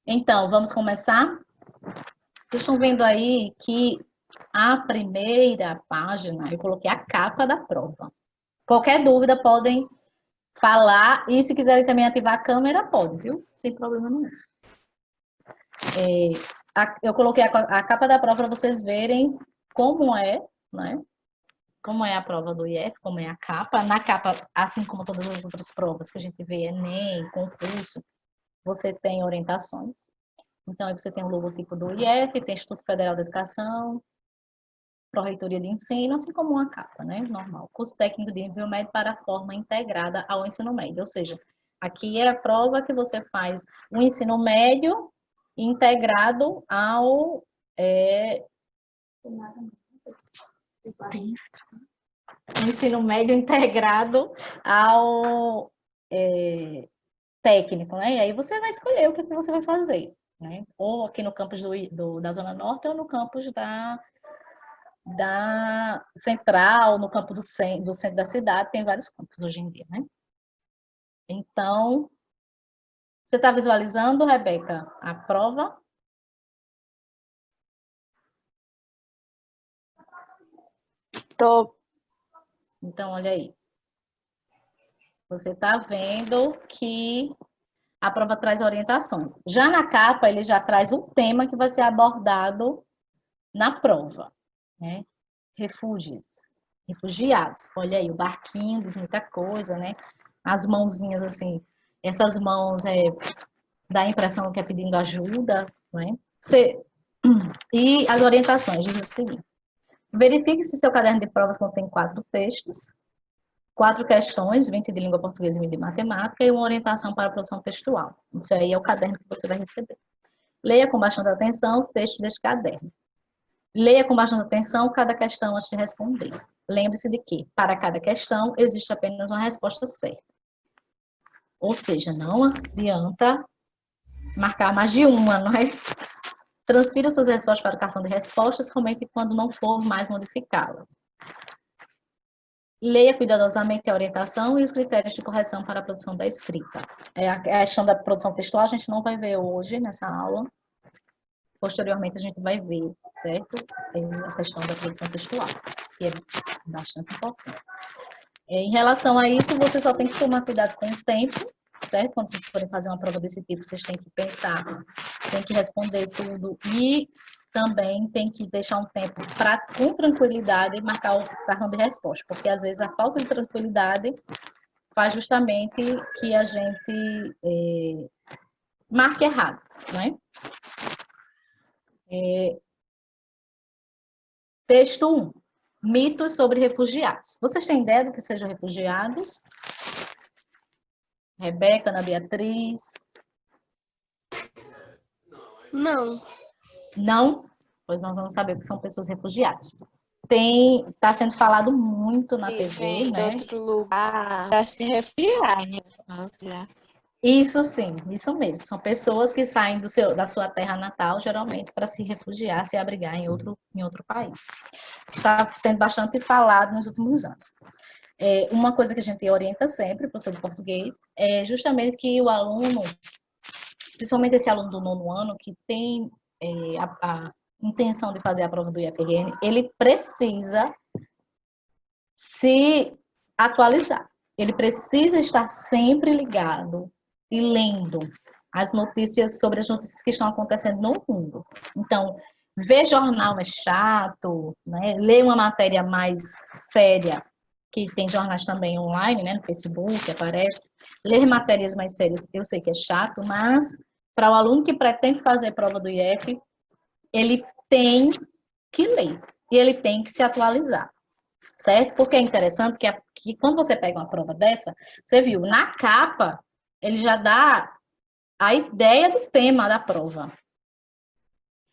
Então, vamos começar? Vocês estão vendo aí que a primeira página, eu coloquei a capa da prova. Qualquer dúvida podem falar e se quiserem também ativar a câmera, pode, viu? Sem problema nenhum. Eu coloquei a capa da prova para vocês verem como é, né? Como é a prova do IF, como é a capa. Na capa, assim como todas as outras provas que a gente vê, Enem, concurso, você tem orientações. Então, aí você tem o logotipo do IF, tem Instituto Federal de Educação, Pró-Reitoria de Ensino, assim como uma capa, né? Normal. Curso técnico de nível médio para a forma integrada ao ensino médio. Ou seja, aqui é a prova que você faz o ensino médio integrado ao... ensino médio integrado ao técnico, né? E aí você vai escolher o que você vai fazer, né? Ou aqui no campus da Zona Norte ou no campus da Central, no campo do centro da cidade, tem vários campos hoje em dia, né? Então, você está visualizando, Rebeca, a prova? Tô. Então, olha aí. Você está vendo que a prova traz orientações. Já na capa, ele já traz o tema que vai ser abordado na prova, né? Refugiados. Olha aí, o barquinho diz muita coisa, né? As mãozinhas assim, essas mãos dá a impressão que é pedindo ajuda, né? E as orientações diz o seguinte: verifique se seu caderno de provas contém 4 textos, 4 questões, 20 de língua portuguesa e 20 de matemática, e uma orientação para a produção textual. Isso aí é o caderno que você vai receber. Leia com bastante atenção os textos deste caderno. Leia com bastante atenção cada questão antes de responder. Lembre-se de que, para cada questão, existe apenas uma resposta certa. Ou seja, não adianta marcar mais de uma, não é? Transfira suas respostas para o cartão de respostas somente quando não for mais modificá-las. Leia cuidadosamente a orientação e os critérios de correção para a produção da escrita. A questão da produção textual a gente não vai ver hoje nessa aula. Posteriormente a gente vai ver, certo? A questão da produção textual, que é bastante importante. Em relação a isso, você só tem que tomar cuidado com o tempo, certo? Quando vocês forem fazer uma prova desse tipo, vocês têm que pensar, tem que responder tudo e também tem que deixar um tempo para, com tranquilidade, marcar o cartão de resposta, porque às vezes a falta de tranquilidade faz justamente que a gente marque errado, né? Texto 1. Mitos sobre refugiados. Vocês têm ideia do que sejam refugiados? Rebeca, Ana Beatriz? Não. Não? Pois nós vamos saber o que são pessoas refugiadas. Está sendo falado muito na TV, Vem né? de outro lugar para se refugiar, né? Isso sim, isso mesmo. São pessoas que saem da sua terra natal, geralmente, para se refugiar, se abrigar em outro país. Está sendo bastante falado nos últimos anos. Uma coisa que a gente orienta sempre, professor de português, é justamente que o aluno, principalmente esse aluno do 9º ano, que tem a intenção de fazer a prova do IFRN, ele precisa se atualizar. Ele precisa estar sempre ligado e lendo as notícias sobre as notícias que estão acontecendo no mundo. Então, ver jornal é chato, né? Ler uma matéria mais séria, que tem jornais também online, né? No Facebook aparece. Ler matérias mais sérias, eu sei que é chato, mas para o aluno que pretende fazer prova do IF, ele tem que ler e ele tem que se atualizar, certo? Porque é interessante que quando você pega uma prova dessa, você viu, na capa, ele já dá a ideia do tema da prova.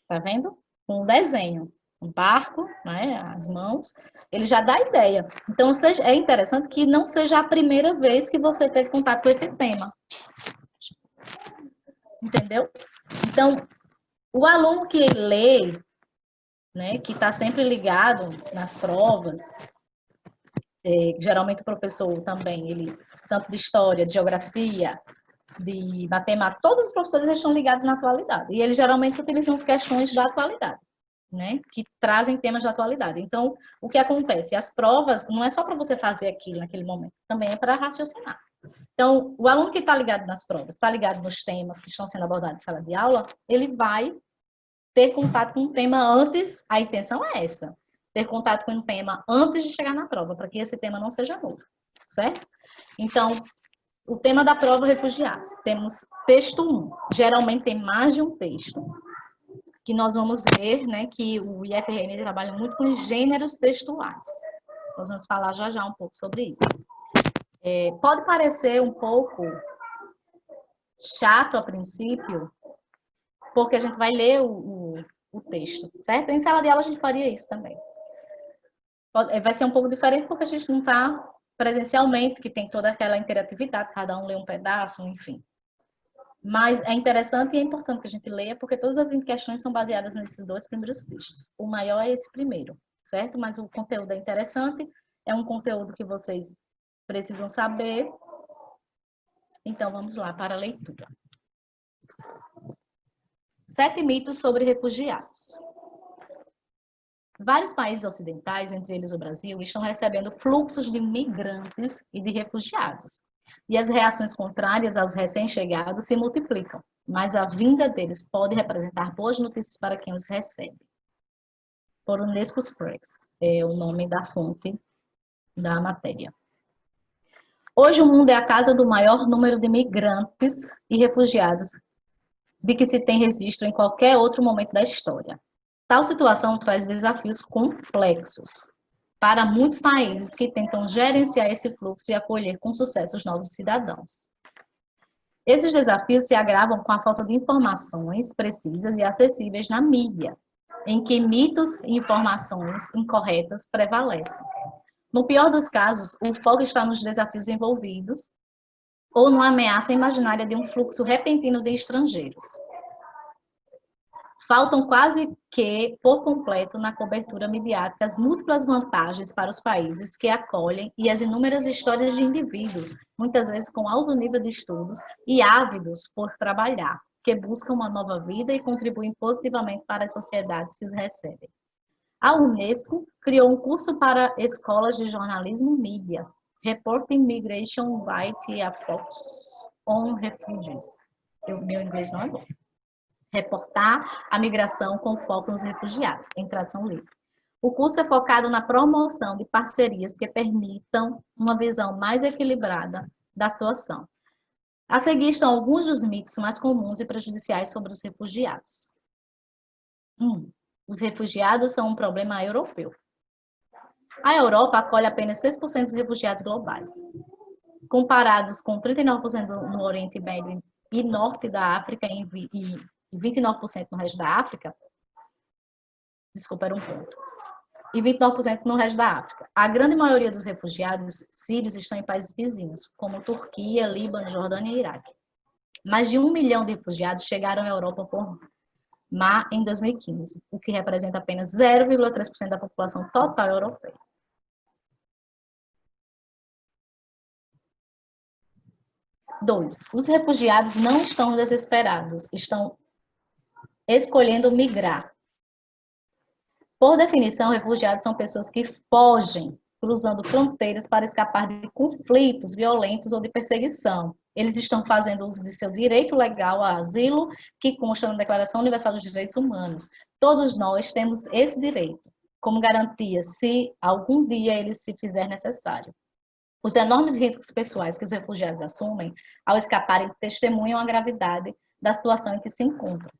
Tá vendo? Com um desenho, um barco, né, as mãos, ele já dá a ideia. Então, é interessante que não seja a primeira vez que você teve contato com esse tema. Entendeu? Então, o aluno que lê, né, que está sempre ligado nas provas, geralmente o professor também, ele tanto de história, de geografia, de matemática, todos os professores estão ligados na atualidade. E eles geralmente utilizam questões da atualidade, né? Que trazem temas da atualidade. Então, o que acontece? As provas não é só para você fazer aquilo naquele momento, também é para raciocinar. Então, o aluno que está ligado nas provas, está ligado nos temas que estão sendo abordados em sala de aula, ele vai ter contato com o tema antes, a intenção é essa, ter contato com o tema antes de chegar na prova, para que esse tema não seja novo, certo? Então, o tema da prova, refugiados. Temos texto 1, geralmente tem mais de um texto, que nós vamos ver, né, que o IFRN trabalha muito com gêneros textuais. Nós vamos falar já já um pouco sobre isso. Pode parecer um pouco chato a princípio, porque a gente vai ler o texto, certo? Em sala de aula a gente faria isso também. Vai ser um pouco diferente porque a gente não está presencialmente, que tem toda aquela interatividade, cada um lê um pedaço, enfim. Mas é interessante e é importante que a gente leia, porque todas as 20 questões são baseadas nesses 2 primeiros textos. O maior é esse primeiro, certo? Mas o conteúdo é interessante, é um conteúdo que vocês precisam saber. Então, vamos lá para a leitura. 7 mitos sobre refugiados. Vários países ocidentais, entre eles o Brasil, estão recebendo fluxos de migrantes e de refugiados. E as reações contrárias aos recém-chegados se multiplicam, mas a vinda deles pode representar boas notícias para quem os recebe. Por Unesco's Press, é o nome da fonte da matéria. Hoje o mundo é a casa do maior número de migrantes e refugiados de que se tem registro em qualquer outro momento da história. Tal situação traz desafios complexos para muitos países que tentam gerenciar esse fluxo e acolher com sucesso os novos cidadãos. Esses desafios se agravam com a falta de informações precisas e acessíveis na mídia, em que mitos e informações incorretas prevalecem. No pior dos casos, o foco está nos desafios envolvidos ou numa ameaça imaginária de um fluxo repentino de estrangeiros. Faltam quase que por completo na cobertura midiática as múltiplas vantagens para os países que acolhem e as inúmeras histórias de indivíduos, muitas vezes com alto nível de estudos e ávidos por trabalhar, que buscam uma nova vida e contribuem positivamente para as sociedades que os recebem. A Unesco criou um curso para escolas de jornalismo e mídia, Reporting Migration by a Focus on Refugees. Meu inglês não é bom. Reportar a migração com foco nos refugiados, em tradução livre. O curso é focado na promoção de parcerias que permitam uma visão mais equilibrada da situação. A seguir estão alguns dos mitos mais comuns e prejudiciais sobre os refugiados. 1. Os refugiados são um problema europeu. A Europa acolhe apenas 6% dos refugiados globais. Comparados com 39% no Oriente Médio e Norte da África e 29% no resto da África, desculpa, era um ponto, e 29% no resto da África. A grande maioria dos refugiados sírios estão em países vizinhos, como Turquia, Líbano, Jordânia e Iraque. Mais de 1 milhão de refugiados chegaram à Europa por mar em 2015, o que representa apenas 0,3% da população total europeia. 2. Os refugiados não estão desesperados, estão escolhendo migrar. Por definição, refugiados são pessoas que fogem, cruzando fronteiras para escapar de conflitos violentos ou de perseguição. Eles estão fazendo uso de seu direito legal a asilo, que consta na Declaração Universal dos Direitos Humanos. Todos nós temos esse direito, como garantia, se algum dia ele se fizer necessário. Os enormes riscos pessoais que os refugiados assumem ao escaparem testemunham a gravidade da situação em que se encontram.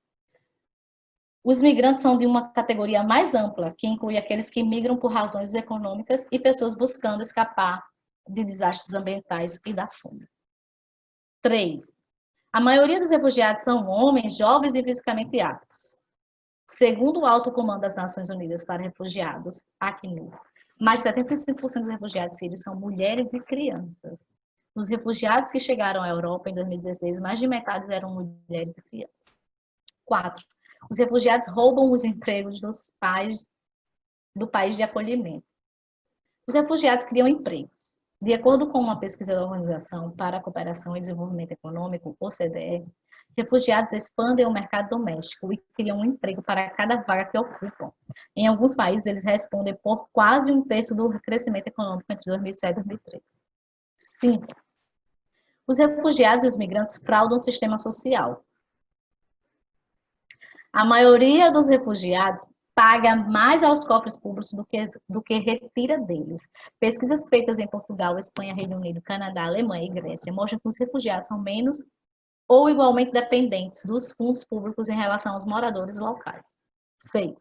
Os migrantes são de uma categoria mais ampla, que inclui aqueles que migram por razões econômicas e pessoas buscando escapar de desastres ambientais e da fome. 3. A maioria dos refugiados são homens, jovens e fisicamente aptos. Segundo o Alto Comando das Nações Unidas para Refugiados, ACNUR, mais de 75% dos refugiados sírios são mulheres e crianças. Dos refugiados que chegaram à Europa em 2016, mais de metade eram mulheres e crianças. 4. Os refugiados roubam os empregos dos pais do país de acolhimento. Os refugiados criam empregos. De acordo com uma pesquisa da Organização para a Cooperação e Desenvolvimento Econômico, OCDE, refugiados expandem o mercado doméstico e criam um emprego para cada vaga que ocupam. Em alguns países, eles respondem por quase um terço do crescimento econômico entre 2007 e 2013. 5. Os refugiados e os migrantes fraudam o sistema social. A maioria dos refugiados paga mais aos cofres públicos do que retira deles. Pesquisas feitas em Portugal, Espanha, Reino Unido, Canadá, Alemanha e Grécia mostram que os refugiados são menos ou igualmente dependentes dos fundos públicos em relação aos moradores locais. 6.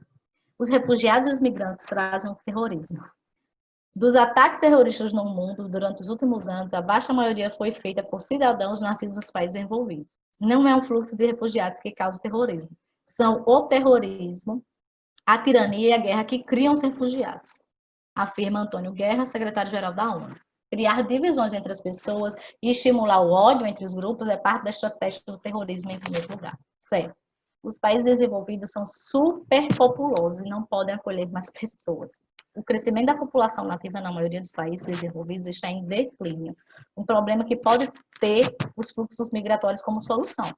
Os refugiados e os migrantes trazem o terrorismo. Dos ataques terroristas no mundo durante os últimos anos, a vasta maioria foi feita por cidadãos nascidos nos países envolvidos. Não é um fluxo de refugiados que causa o terrorismo. São o terrorismo, a tirania e a guerra que criam os refugiados, afirma Antônio Guerra, secretário-geral da ONU. Criar divisões entre as pessoas e estimular o ódio entre os grupos é parte da estratégia do terrorismo em primeiro lugar. Certo. Os países desenvolvidos são superpopulosos e não podem acolher mais pessoas. O crescimento da população nativa na maioria dos países desenvolvidos está em declínio, um problema que pode ter os fluxos migratórios como solução.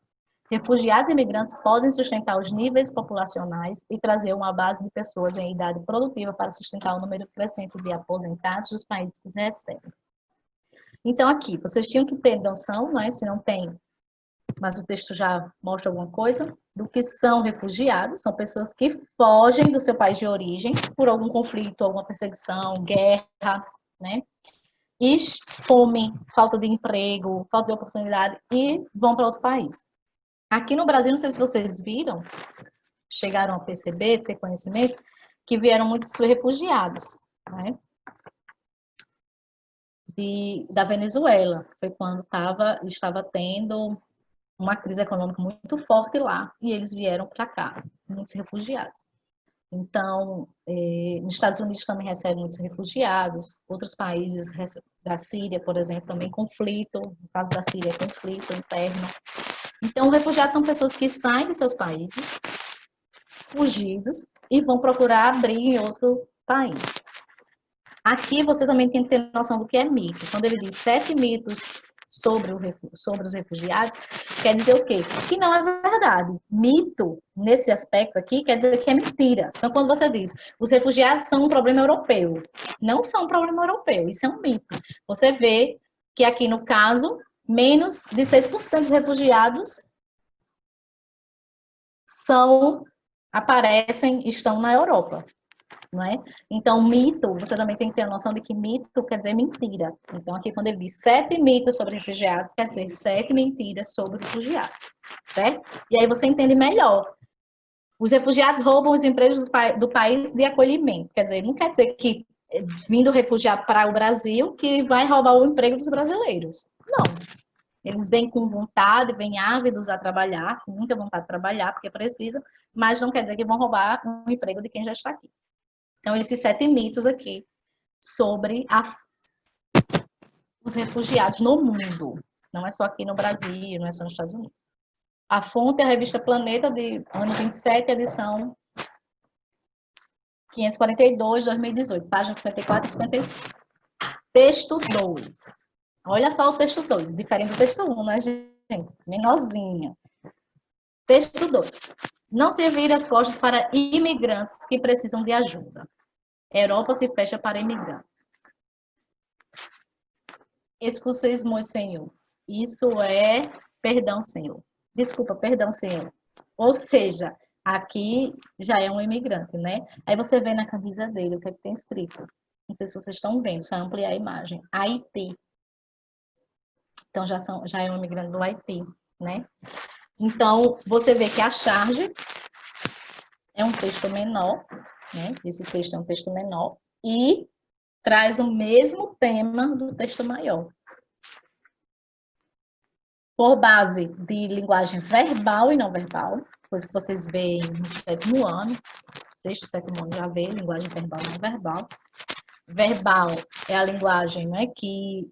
Refugiados e imigrantes podem sustentar os níveis populacionais e trazer uma base de pessoas em idade produtiva para sustentar o número crescente de aposentados dos países que os recebem. Então, aqui, vocês tinham que ter noção, né, se não tem, mas o texto já mostra alguma coisa, do que são refugiados. São pessoas que fogem do seu país de origem por algum conflito, alguma perseguição, guerra, né? E fome, falta de emprego, falta de oportunidade, e vão para outro país. Aqui no Brasil, não sei se vocês viram, chegaram a perceber, ter conhecimento, que vieram muitos refugiados, né? Da Venezuela. Foi quando estava tendo uma crise econômica muito forte lá, e eles vieram para cá, muitos refugiados. Então, nos Estados Unidos também recebem muitos refugiados, outros países da Síria, por exemplo, também conflito, no caso da Síria, conflito interno. Então, refugiados são pessoas que saem de seus países, fugidos, e vão procurar abrir em outro país. Aqui você também tem que ter noção do que é mito. Quando ele diz 7 mitos sobre os refugiados, quer dizer o quê? Que não é verdade. Mito, nesse aspecto aqui, quer dizer que é mentira. Então, quando você diz, os refugiados são um problema europeu, não são um problema europeu, isso é um mito. Você vê que aqui, no caso, menos de 6% dos refugiados estão na Europa. Não é? Então, mito, você também tem que ter a noção de que mito quer dizer mentira. Então, aqui, quando ele diz 7 mitos sobre refugiados, quer dizer 7 mentiras sobre refugiados, certo? E aí você entende melhor. Os refugiados roubam os empregos do país de acolhimento. Quer dizer, não quer dizer que, vindo refugiado para o Brasil, que vai roubar o emprego dos brasileiros. Não. Eles vêm com vontade, vêm ávidos a trabalhar, com muita vontade de trabalhar, porque precisa, mas não quer dizer que vão roubar o emprego de quem já está aqui. Então, esses 7 mitos aqui sobre os refugiados no mundo. Não é só aqui no Brasil, não é só nos Estados Unidos. A fonte é a revista Planeta, de ano 27, edição 542, 2018, páginas 54 e 55. Texto 2. Olha só o texto 2, diferente do texto 1, né, gente? Menorzinho. Texto 2. Não se vire as costas para imigrantes que precisam de ajuda. Europa se fecha para imigrantes. Excusez-moi, Senhor. Isso é perdão, Senhor. Desculpa, perdão, Senhor. Ou seja, aqui já é um imigrante, né? Aí você vê na camisa dele o que é que tem escrito. Não sei se vocês estão vendo, só ampliar a imagem. Haiti. Então já é um imigrante do Haiti, né? Então, você vê que a charge é um texto menor, né? Esse texto é um texto menor e traz o mesmo tema do texto maior. Por base de linguagem verbal e não verbal, coisa que vocês veem no 7º ano, 6º, 7º ano já vê linguagem verbal e não verbal. Verbal é a linguagem, né, que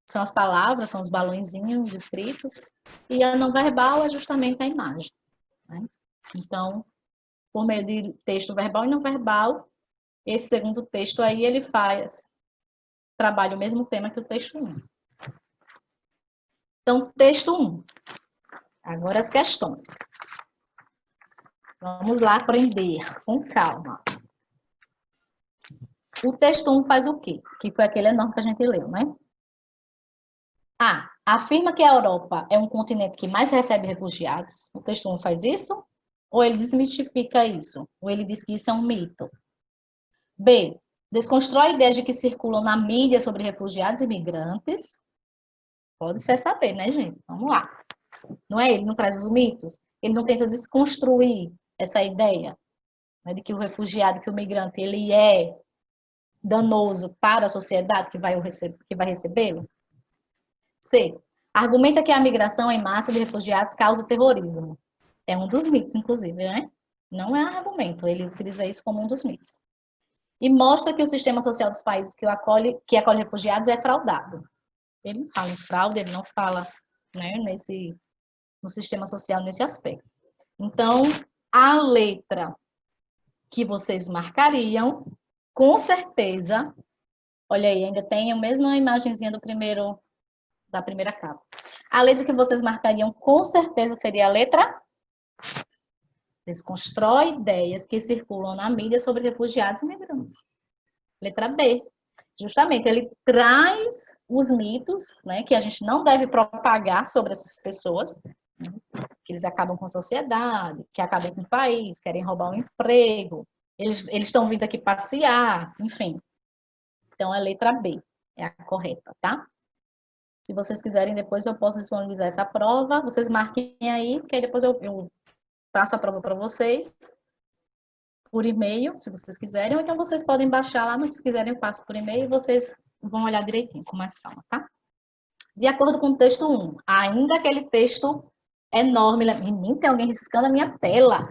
são as palavras, são os balõezinhos escritos, e a não verbal é justamente a imagem, né? Então, por meio de texto verbal e não verbal, esse segundo texto aí, ele faz trabalha o mesmo tema que o texto 1. Então, texto 1. Agora as questões. Vamos lá aprender com calma. O texto 1 faz o quê? Que foi aquele enorme que a gente leu, né? A. Afirma que a Europa é um continente que mais recebe refugiados. O texto 1 faz isso? Ou ele desmistifica isso? Ou ele diz que isso é um mito? B. Desconstrói ideias de que circulam na mídia sobre refugiados e migrantes. Pode ser saber, né, gente? Vamos lá. Não é? Ele não traz os mitos. Ele não tenta desconstruir essa ideia, né, de que o refugiado, que o migrante, ele é danoso para a sociedade que vai recebê-lo. C. Argumenta que a migração em massa de refugiados causa terrorismo. É um dos mitos, inclusive, né? Não é um argumento, ele utiliza isso como um dos mitos. E mostra que o sistema social dos países que acolhe refugiados é fraudado. Ele não fala em fraude, ele não fala, né, no sistema social nesse aspecto. Então, a letra que vocês marcariam, com certeza, olha aí, ainda tem a mesma imagenzinha da primeira capa. A letra que vocês marcariam, com certeza, seria a letra. Desconstrói ideias que circulam na mídia sobre refugiados e migrantes. Letra B. Justamente, ele traz os mitos, né, que a gente não deve propagar sobre essas pessoas, né, que eles acabam com a sociedade, que acabam com o país, querem roubar um emprego, eles estão vindo aqui passear, enfim. Então, a letra B é a correta, tá? Se vocês quiserem, depois eu posso disponibilizar essa prova, vocês marquem aí, porque aí depois eu passo a prova para vocês, por e-mail, se vocês quiserem, ou então vocês podem baixar lá, mas se quiserem eu passo por e-mail e vocês vão olhar direitinho, com mais calma, tá? De acordo com o texto 1, ainda aquele texto enorme, menino, tem alguém riscando a minha tela.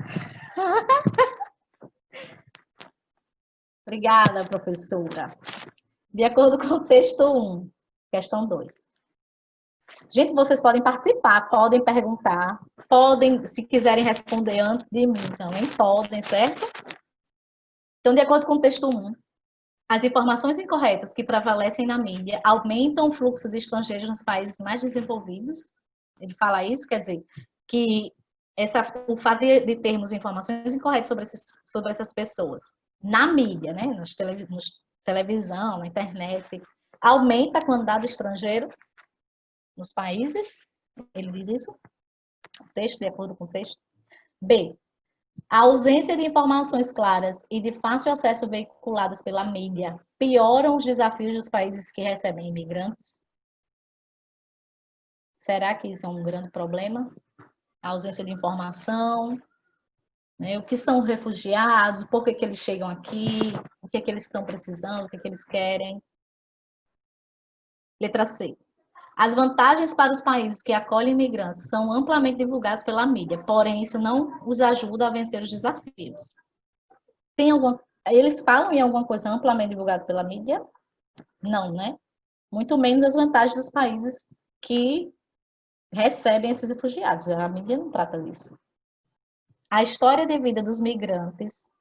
Obrigada, professora. De acordo com o texto 1, questão 2. Gente, vocês podem participar, podem perguntar, podem, se quiserem responder antes de mim também, podem, certo? Então, de acordo com o texto 1, as informações incorretas que prevalecem na mídia aumentam o fluxo de estrangeiros nos países mais desenvolvidos. Ele fala isso, quer dizer, que o fato de termos informações incorretas sobre essas pessoas na mídia, né, nos televisão, na internet, aumenta a quantidade de estrangeiro nos países. Ele diz isso, o texto, de acordo com o texto. B. A ausência de informações claras e de fácil acesso veiculadas pela mídia pioram os desafios dos países que recebem imigrantes? Será que isso é um grande problema? A ausência de informação, né? O que são refugiados, por que eles chegam aqui, o que eles estão precisando, o que eles querem. Letra C. As vantagens para os países que acolhem imigrantes são amplamente divulgadas pela mídia, porém isso não os ajuda a vencer os desafios. Eles falam em alguma coisa amplamente divulgada pela mídia? Não, né? Muito menos as vantagens dos países que recebem esses refugiados. A mídia não trata disso. A história de vida dos migrantes,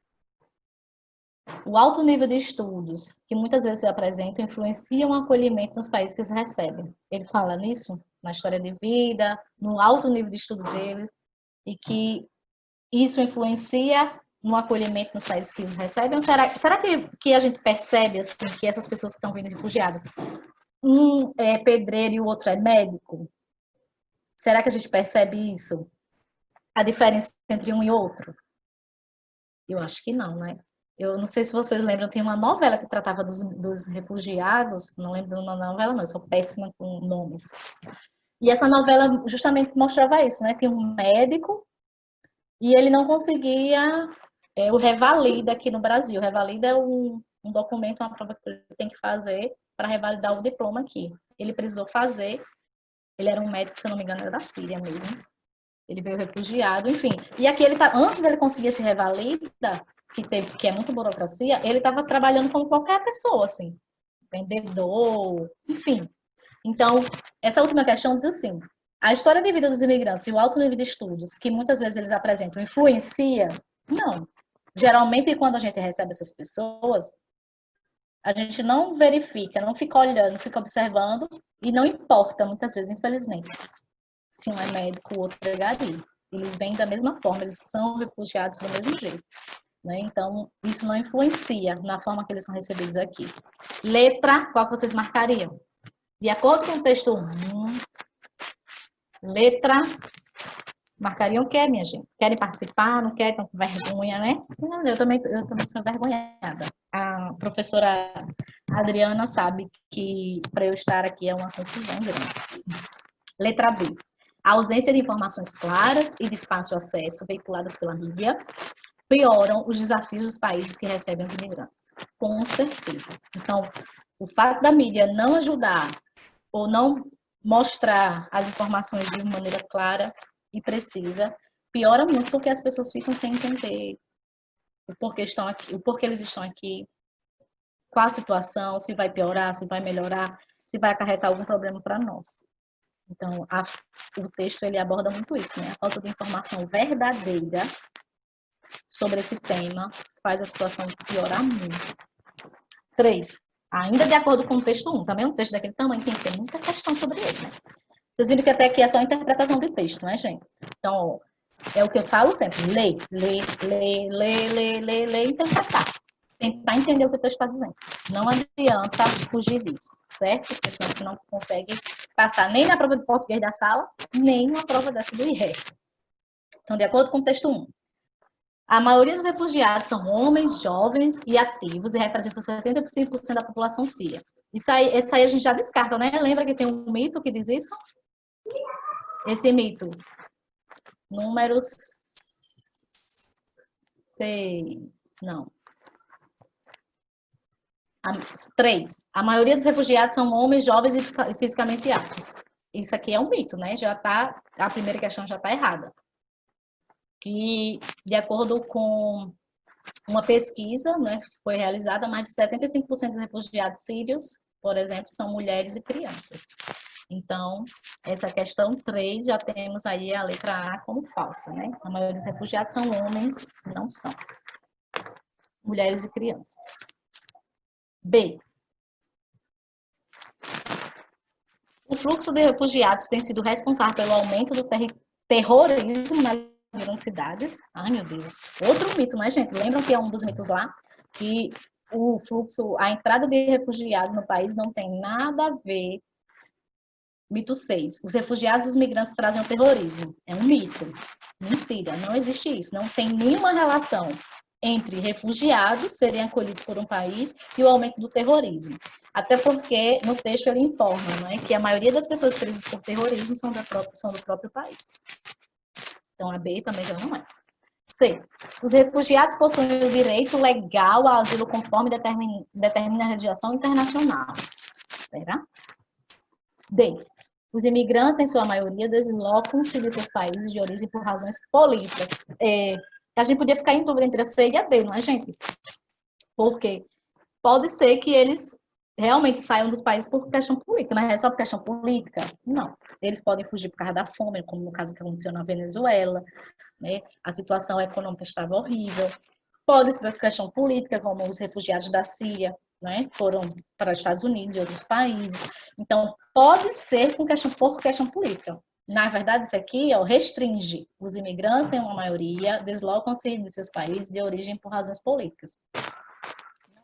o alto nível de estudos que muitas vezes se apresentam influenciam o acolhimento nos países que os recebem. Ele fala nisso, na história de vida, no alto nível de estudo deles, e que isso influencia no acolhimento nos países que os recebem? Ou será que a gente percebe assim, que essas pessoas que estão vindo refugiadas, um é pedreiro e o outro é médico? Será que a gente percebe isso? A diferença entre um e outro? Eu acho que não, né? Eu não sei se vocês lembram, tem uma novela que tratava dos refugiados, não lembro da novela não, eu sou péssima com nomes. E essa novela justamente mostrava isso, né? Tinha um médico e ele não conseguia o Revalida aqui no Brasil. O Revalida é um documento, uma prova que ele tem que fazer para revalidar o diploma aqui. Ele precisou fazer, ele era um médico, se eu não me engano, era da Síria mesmo. Ele veio refugiado, enfim. E aqui ele antes dele conseguir esse Revalida, que é muito burocracia, ele estava trabalhando como qualquer pessoa, assim, vendedor, enfim. Então, essa última questão diz assim: a história de vida dos imigrantes e o alto nível de estudos que muitas vezes eles apresentam influencia? Não. Geralmente, quando a gente recebe essas pessoas, A gente não verifica, não fica olhando, fica observando, e não importa, muitas vezes, infelizmente, se um é médico, o outro é gari. Eles vêm da mesma forma, eles são refugiados do mesmo jeito. Né? Então, isso não influencia na forma que eles são recebidos aqui. Letra, qual que vocês marcariam? De acordo com o texto 1, letra, marcariam o quê, minha gente? Querem participar? Não querem? Estão com vergonha, né? Eu também sou envergonhada. A professora Adriana sabe que para eu estar aqui é uma confusão grande. Letra B. A ausência de informações claras e de fácil acesso veiculadas pela mídia pioram os desafios dos países que recebem os imigrantes. Com certeza. Então, o fato da mídia não ajudar ou não mostrar as informações de maneira clara e precisa, piora muito porque as pessoas ficam sem entender o porquê estão aqui, o porquê eles estão aqui, qual a situação, se vai piorar, se vai melhorar, se vai acarretar algum problema para nós. Então, o texto ele aborda muito isso, né? A falta de informação verdadeira sobre esse tema faz a situação piorar muito. 3. Ainda de acordo com o texto 1, também um texto daquele tamanho tem que ter muita questão sobre ele, né? Vocês viram que até aqui é só interpretação de texto, né, gente? Então, ó, é o que eu falo sempre, ler, interpretar. Tentar entender o que o texto está dizendo. Não adianta fugir disso, certo? Porque senão você não consegue passar nem na prova de português da sala, nem na prova dessa do IRE. Então, de acordo com o texto 1, a maioria dos refugiados são homens, jovens e ativos e representam 75% da população síria. Isso aí a gente já descarta, né? Lembra que tem um mito que diz isso? Esse mito. Número 6. Não. 3. A maioria dos refugiados são homens, jovens e fisicamente aptos. Isso aqui é um mito, né? A primeira questão já está errada. Que, de acordo com uma pesquisa, né, foi realizada, mais de 75% dos refugiados sírios, por exemplo, são mulheres e crianças. Então, essa questão 3, já temos aí a letra A como falsa, né? A maioria dos refugiados são homens, não são. Mulheres e crianças. B. O fluxo de refugiados tem sido responsável pelo aumento do terrorismo nas grandes cidades. Ai, meu Deus. Outro mito, né, gente? Lembram que é um dos mitos lá? Que o fluxo, a entrada de refugiados no país não tem nada a ver. Mito 6. Os refugiados e os migrantes trazem o terrorismo. É um mito. Mentira, não existe isso. Não tem nenhuma relação entre refugiados serem acolhidos por um país e o aumento do terrorismo. Até porque no texto ele informa, não é, que a maioria das pessoas presas por terrorismo são do próprio país. Então a B também já não é. C. Os refugiados possuem o direito legal ao asilo conforme determina a legislação internacional. Será? D. Os imigrantes, em sua maioria, deslocam-se de seus países de origem por razões políticas. A gente podia ficar em dúvida entre a C e a D, não é, gente? Porque pode ser que eles realmente saiam dos países por questão política, mas é só por questão política? Não. Eles podem fugir por causa da fome, como no caso que aconteceu na Venezuela, né? A situação econômica estava horrível. Pode ser por questão política, como os refugiados da Síria, né? Foram para os Estados Unidos e outros países. Então, pode ser por questão política. Na verdade, isso aqui restringe. Os imigrantes, em uma maioria, deslocam-se de seus países de origem por razões políticas.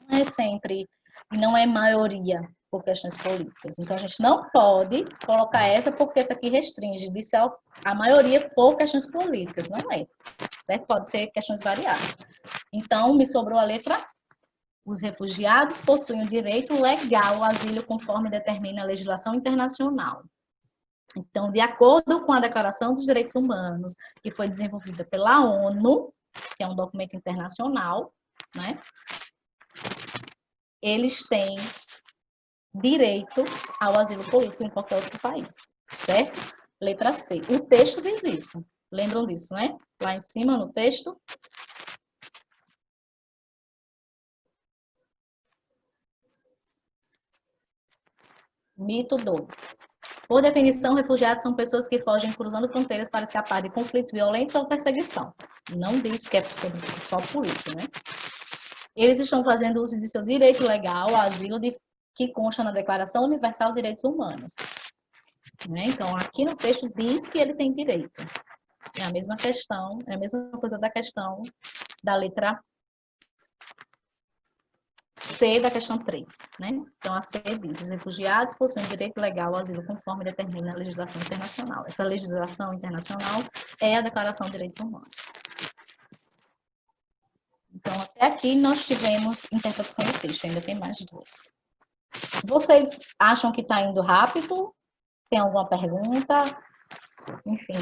Não é sempre, e não é maioria por questões políticas. Então, a gente não pode colocar essa porque essa aqui restringe. Disse a maioria por questões políticas. Não é. Certo? Pode ser questões variadas. Então, me sobrou a letra A. Os refugiados possuem o direito legal ao asilo conforme determina a legislação internacional. Então, de acordo com a Declaração dos Direitos Humanos, que foi desenvolvida pela ONU, que é um documento internacional, né? Eles têm direito ao asilo político em qualquer outro país, certo? Letra C. O texto diz isso. Lembram disso, né? Lá em cima no texto. Mito 2. Por definição, refugiados são pessoas que fogem cruzando fronteiras para escapar de conflitos violentos ou perseguição. Não diz que é sobre só político, né? eles estão fazendo uso de seu direito legal ao asilo que consta na Declaração Universal de Direitos Humanos. Né? Então, aqui no texto diz que ele tem direito. É a mesma questão, é a mesma coisa da questão da letra C da questão 3, né? Então, a C diz, os refugiados possuem direito legal ao asilo conforme determina a legislação internacional. Essa legislação internacional é a Declaração de Direitos Humanos. Então, até aqui nós tivemos interpretação do texto, ainda tem mais duas. Vocês acham que está indo rápido? Tem alguma pergunta? Enfim,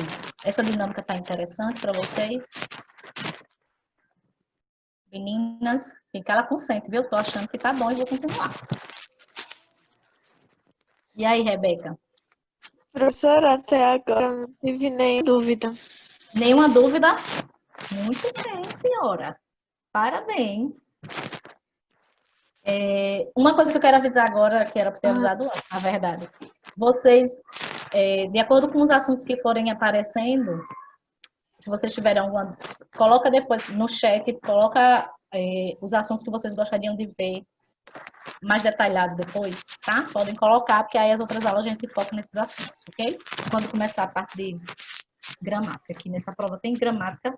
essa dinâmica está interessante para vocês? Meninas, fica ela consciente, viu? Estou achando que tá bom e vou continuar. E aí, Rebeca? Professora, até agora não tive nem dúvida. Nenhuma dúvida? Muito bem, senhora. Parabéns. Uma coisa que eu quero avisar agora, que era para ter avisado antes, na verdade. Vocês, de acordo com os assuntos que forem aparecendo, se vocês tiverem alguma... Coloca depois no chat, coloca os assuntos que vocês gostariam de ver mais detalhado depois, tá? Podem colocar, porque aí as outras aulas a gente foca nesses assuntos, ok? Quando começar a parte de gramática, aqui nessa prova tem gramática,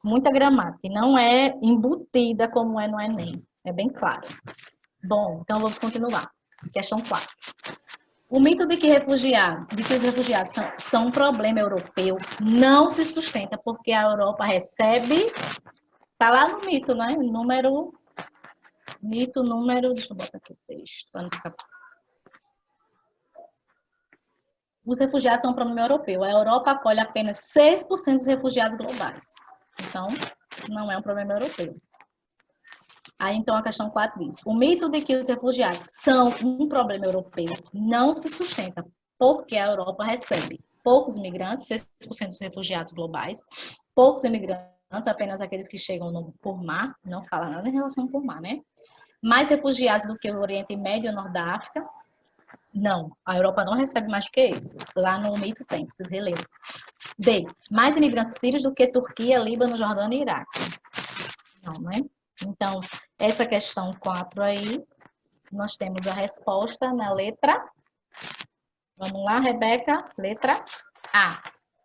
muita gramática, e não é embutida como é no Enem, é bem claro. Bom, então vamos continuar. Questão 4. O mito de que os refugiados são um problema europeu não se sustenta, porque a Europa recebe, tá lá no mito, né? Mito número, deixa eu botar aqui o texto, para não ficar... Os refugiados são um problema europeu. A Europa acolhe apenas 6% dos refugiados globais. Então, não é um problema europeu. Aí, então, a questão 4 diz: o mito de que os refugiados são um problema europeu não se sustenta, porque a Europa recebe poucos imigrantes, 6% dos refugiados globais, poucos imigrantes, apenas aqueles que chegam por mar, não fala nada em relação por mar, né? Mais refugiados do que o Oriente Médio e o Norte da África. Não, a Europa não recebe mais do que eles. Lá no mito tem, vocês releram. D. Mais imigrantes sírios do que Turquia, Líbano, Jordânia e Iraque. Não, né? Então, essa questão 4 aí, nós temos a resposta na letra. Vamos lá, Rebeca. Letra A.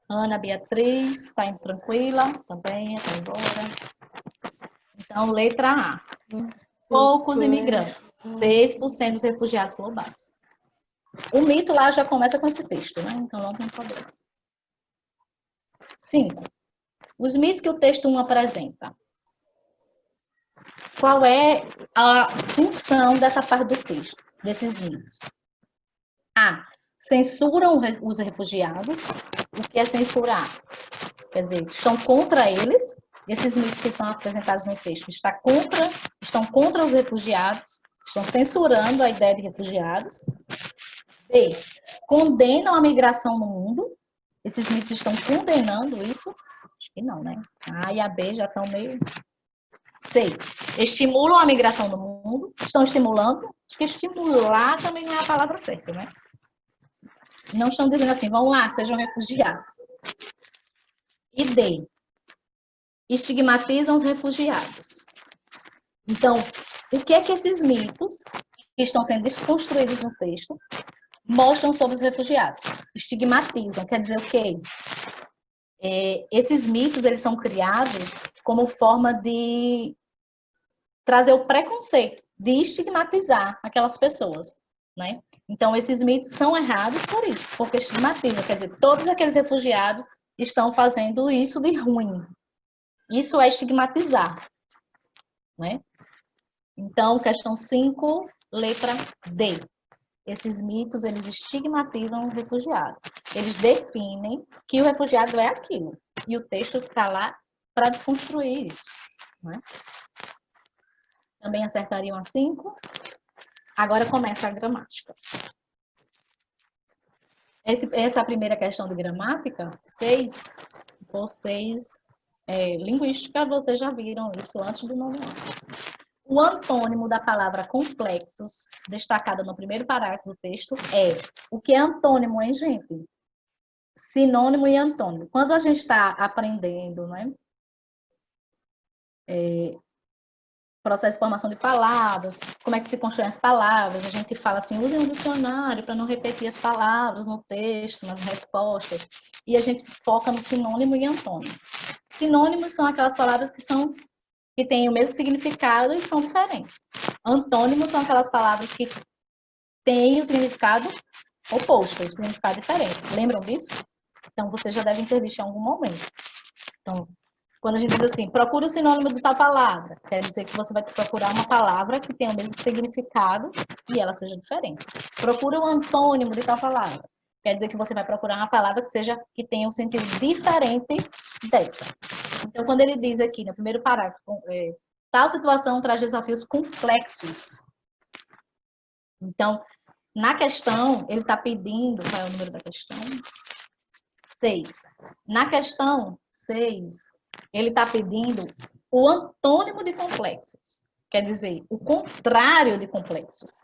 Ana Beatriz, está indo tranquila? Também, está embora. Então, letra A. Poucos imigrantes. 6% dos refugiados globais. O mito lá já começa com esse texto, né? Então não tem problema. 5. Os mitos que o texto 1 apresenta. Qual é a função dessa parte do texto, desses mitos? A. Censuram os refugiados. O que é censurar? Quer dizer, estão contra eles. Esses mitos que estão apresentados no texto estão contra os refugiados, estão censurando a ideia de refugiados. B. Condenam a migração no mundo. Esses mitos estão condenando isso? Acho que não, né? A e a B já estão meio... C. Estimulam a migração no mundo. Estão estimulando. Acho que estimular também não é a palavra certa, né? Não estão dizendo assim, vão lá, sejam refugiados. E D. Estigmatizam os refugiados. Então, o que é que esses mitos que estão sendo desconstruídos no texto mostram sobre os refugiados? Estigmatizam, quer dizer o quê? Esses mitos, eles são criados como forma de trazer o preconceito, de estigmatizar aquelas pessoas, né? Então, esses mitos são errados por isso, porque estigmatizam, quer dizer, todos aqueles refugiados estão fazendo isso de ruim. Isso é estigmatizar, né? Então, questão 5, letra D. Esses mitos, eles estigmatizam o refugiado. Eles definem que o refugiado é aquilo. E o texto está lá para desconstruir isso. Né? Também acertariam a 5. Agora começa a gramática. Essa primeira questão de gramática, 6, vocês, linguística, vocês já viram isso antes do nono ano. O antônimo da palavra complexos, destacada no primeiro parágrafo do texto, é... O que é antônimo, hein, gente? Sinônimo e antônimo. Quando a gente está aprendendo, né? processo de formação de palavras, como é que se constroem as palavras. A gente fala assim, usem um dicionário para não repetir as palavras no texto, nas respostas. E a gente foca no sinônimo e antônimo. Sinônimos são aquelas palavras que têm o mesmo significado e são diferentes. Antônimos são aquelas palavras que têm o significado oposto, o significado diferente. Lembram disso? Então, vocês já devem ter visto em algum momento. Então, quando a gente diz assim, procura o sinônimo de tal palavra, quer dizer que você vai procurar uma palavra que tenha o mesmo significado e ela seja diferente. Procura o antônimo de tal palavra, quer dizer que você vai procurar uma palavra que tenha um sentido diferente dessa. Então, quando ele diz aqui no primeiro parágrafo, tal situação traz desafios complexos. Então, na questão, ele está pedindo, qual é o número da questão? 6. Na questão 6, ele está pedindo o antônimo de complexos. Quer dizer, o contrário de complexos.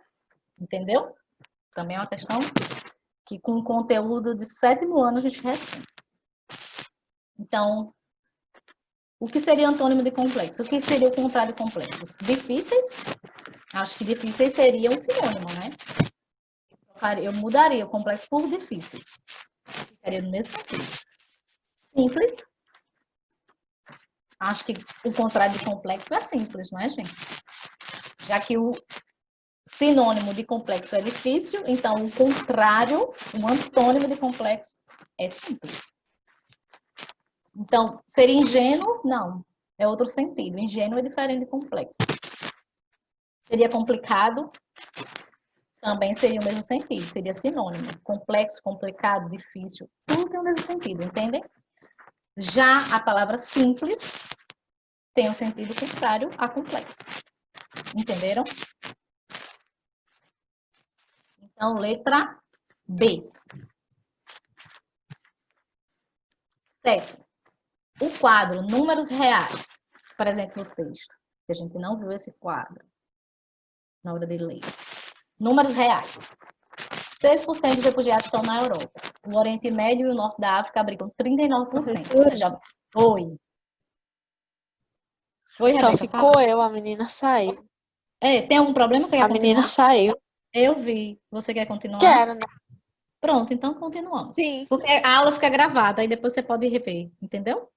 Entendeu? Também é uma questão que com conteúdo de 7º ano a gente responde. Então, o que seria antônimo de complexo? O que seria o contrário de complexos? Difíceis? Acho que difíceis seria um sinônimo, né? Eu mudaria o complexo por difíceis. Ficaria no mesmo sentido. Simples. Acho que o contrário de complexo é simples, não é, gente? Já que o sinônimo de complexo é difícil, então o contrário, o antônimo de complexo é simples. Então, seria ingênuo? Não. É outro sentido. Ingênuo é diferente de complexo. Seria complicado? Também seria o mesmo sentido. Seria sinônimo. Complexo, complicado, difícil. Tudo tem o mesmo sentido, entendem? Já a palavra simples tem um sentido contrário a complexo. Entenderam? Então, letra B. 7. O quadro Números Reais, presente no texto. Que a gente não viu esse quadro na hora de ler. Números reais. 6% dos refugiados estão na Europa. O Oriente Médio e o Norte da África abrigam 39%. Ou seja, oi. Oi, Rebeca. Só ficou eu, a menina saiu. Tem algum problema? Você quer A continuar? menina saiu. Eu vi. Você quer continuar? Quero, né? Pronto, então continuamos. Sim. Porque a aula fica gravada, aí depois você pode rever, entendeu?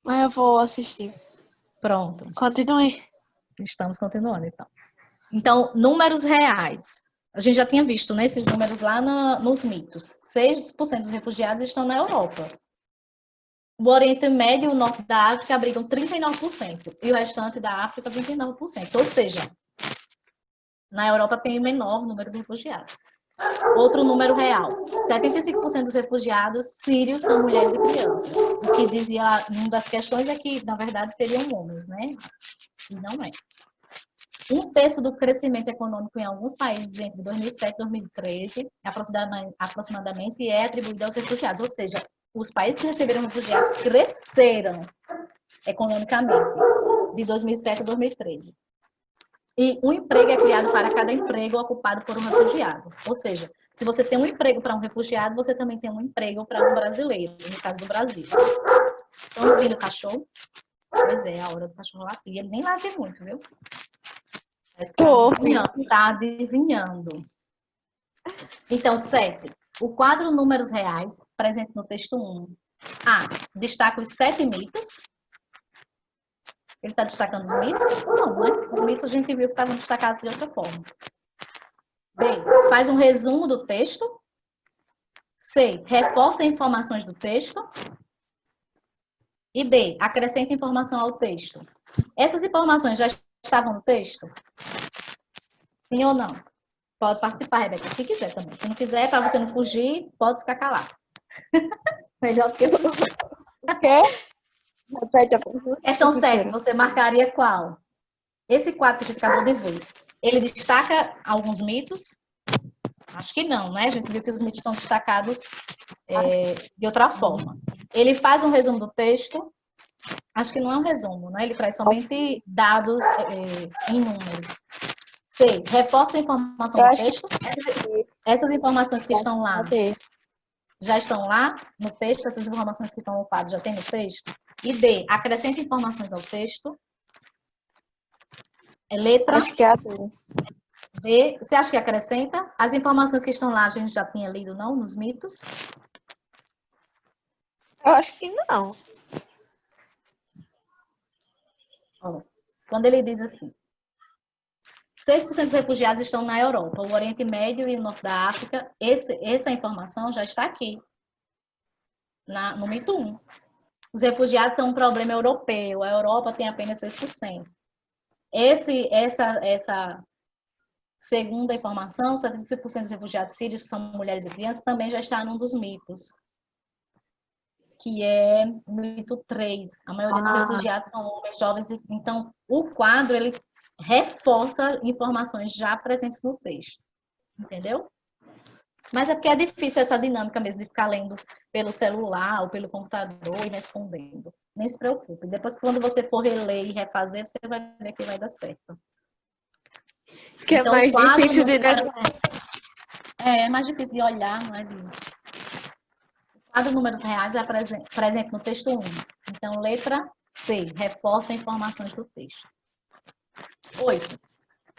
Mas eu vou assistir. Pronto, Continue. estamos continuando, então. Então, números reais. A gente já tinha visto, né, esses números lá nos mitos. 6% dos refugiados estão na Europa. O Oriente Médio e o Norte da África abrigam 39%. E o restante da África, 29%. Ou seja, na Europa tem o menor número de refugiados. Outro número real. 75% dos refugiados sírios são mulheres e crianças. O que dizia, uma das questões é que, na verdade, seriam homens, né? E não é. 1/3 do crescimento econômico em alguns países entre 2007 e 2013, aproximadamente, é atribuído aos refugiados. Ou seja, os países que receberam refugiados cresceram economicamente de 2007 a 2013. E um emprego é criado para cada emprego ocupado por um refugiado. Ou seja, se você tem um emprego para um refugiado, você também tem um emprego para um brasileiro, no caso do Brasil. Estão ouvindo o cachorro? Pois é, a hora do cachorro latir. Ele nem late muito, viu? Está adivinhando. Então, 7. O quadro Números Reais, presente no texto 1. A. Destaca os 7 mitos. Ele está destacando os mitos? Não, né? Os mitos a gente viu que estavam destacados de outra forma. B. Faz um resumo do texto. C. Reforça informações do texto. E D. Acrescenta informação ao texto. Essas informações já estavam no texto? Sim ou não? Pode participar, Rebeca, se quiser também. Se não quiser, para você não fugir, pode ficar calado. Melhor do que fugir. O quê? Repete a pergunta. Questão 7, você marcaria qual? Esse quadro que a gente acabou de ver, ele destaca alguns mitos? Acho que não, né? A gente viu que os mitos estão destacados de outra forma. Ele faz um resumo do texto? Acho que não é um resumo, né? Ele traz somente dados em números. C. Reforça a informação do texto. Essas informações que estão lá já estão lá no texto? Essas informações que estão ocupadas já tem no texto? E D. Acrescenta informações ao texto. É letra Acho que é a D. B. Você acha que acrescenta? As informações que estão lá a gente já tinha lido, não? Nos mitos? Eu acho que não. Ó, quando ele diz assim, 6% dos refugiados estão na Europa, o Oriente Médio e o Norte da África, essa informação já está aqui, no mito 1. Os refugiados são um problema europeu, a Europa tem apenas 6%. Essa segunda informação, 75% dos refugiados sírios são mulheres e crianças, também já está num dos mitos, que é o mito 3. A maioria dos refugiados são homens jovens, então o quadro ele reforça informações já presentes no texto, entendeu? Mas é porque é difícil essa dinâmica mesmo de ficar lendo pelo celular ou pelo computador e respondendo. Nem se preocupe. Depois, quando você for reler e refazer, você vai ver que vai dar certo. Que é Então, mais difícil de é mais difícil de olhar, não é? O quadro números reais é presente no texto 1. Então, letra C, reforça informações do texto. 8.